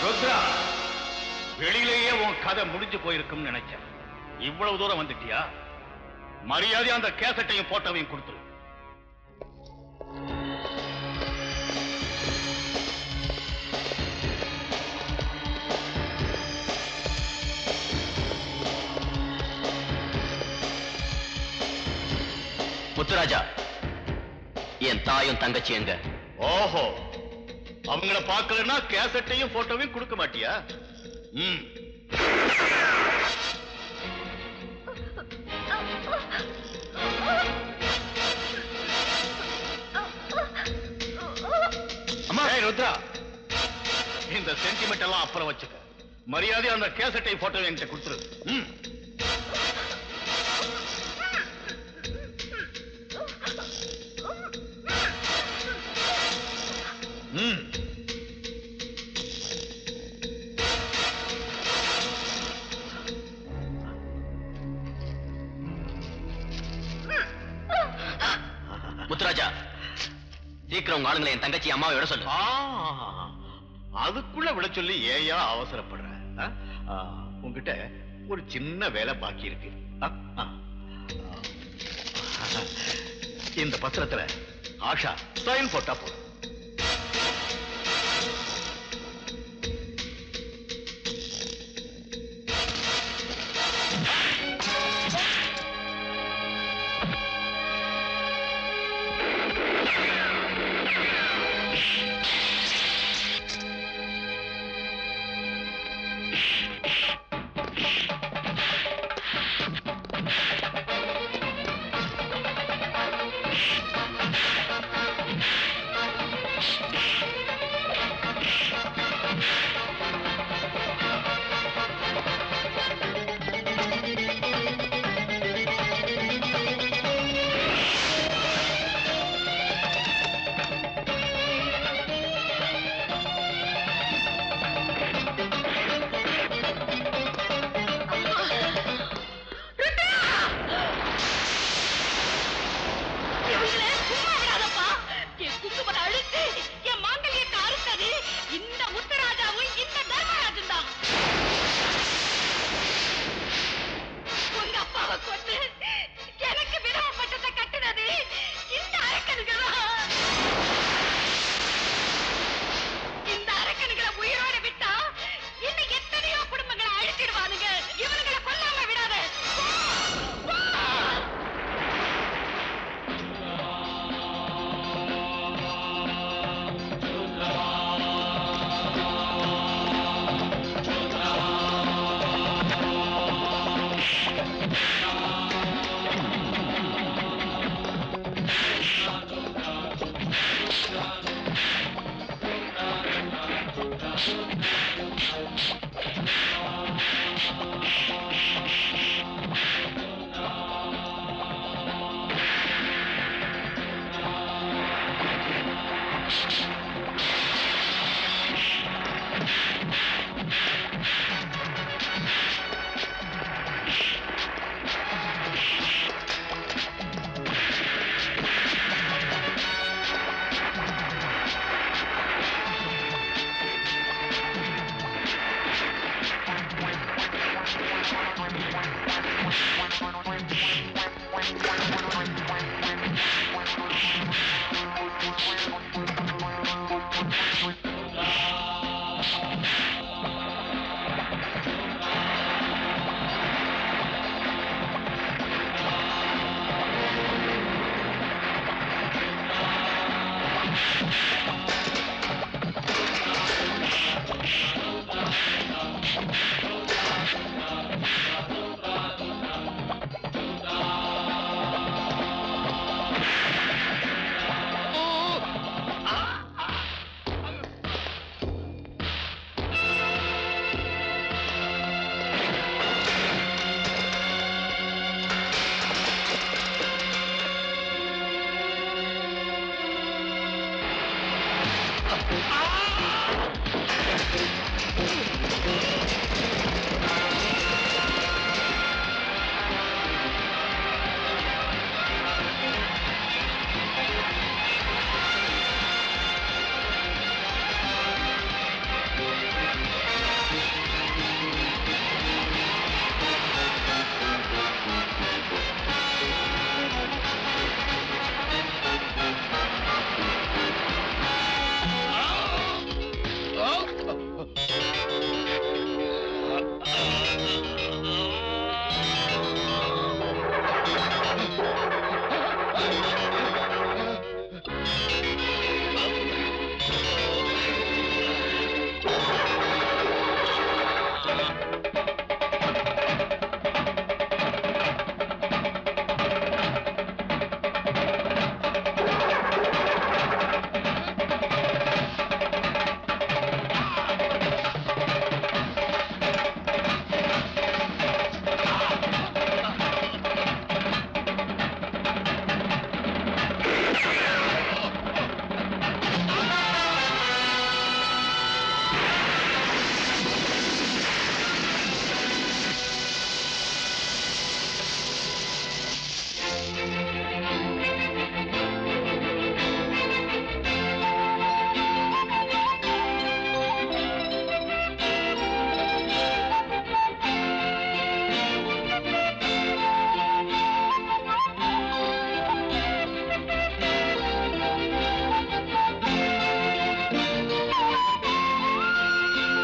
ருத்ரா, வெளியிலேயே உன் கதை முடிஞ்சு போயிருக்கும்னு நினைச்சேன். இவ்வளவு தூரம் வந்துட்டியா? மரியாதையா அந்த கேசட்டையும் போட்டோவையும் கொடுத்துரு. முத்துராஜா, என் தாயும் தங்கச்சி எங்க? ஓஹோ, அவங்கள பார்க்கலன்னா கேசட்டையும் போட்டோவையும் கொடுக்க மாட்டியா? அம்மா, ருத்ரா, இந்த சென்டிமெண்ட் எல்லாம் அப்புறம் வச்சுக்க. மரியாதை அந்த கேசட்டை போட்டோ என்கிட்ட கொடுத்துரு. முத்துராஜா, சீக்கிரம் உங்க ஆளுங்களை என் தங்கச்சி அம்மாவை விட சொல்லு. அதுக்குள்ள விட சொல்லி ஏயா அவசரப்படுற? உங்ககிட்ட ஒரு சின்ன வேலை பாக்கி இருக்கு. இந்த பத்திரத்துல ஆஷா சைன் போட்டா போதும்.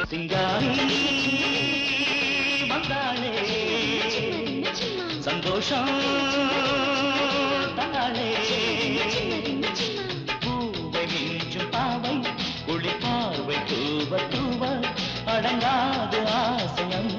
சிங்காரி வந்தாளே சந்தோஷம் தாளே பூவை மிஞ்சும் பாவை குளிப்பார்வை தூவ தூவ அடங்காது ஆசையம்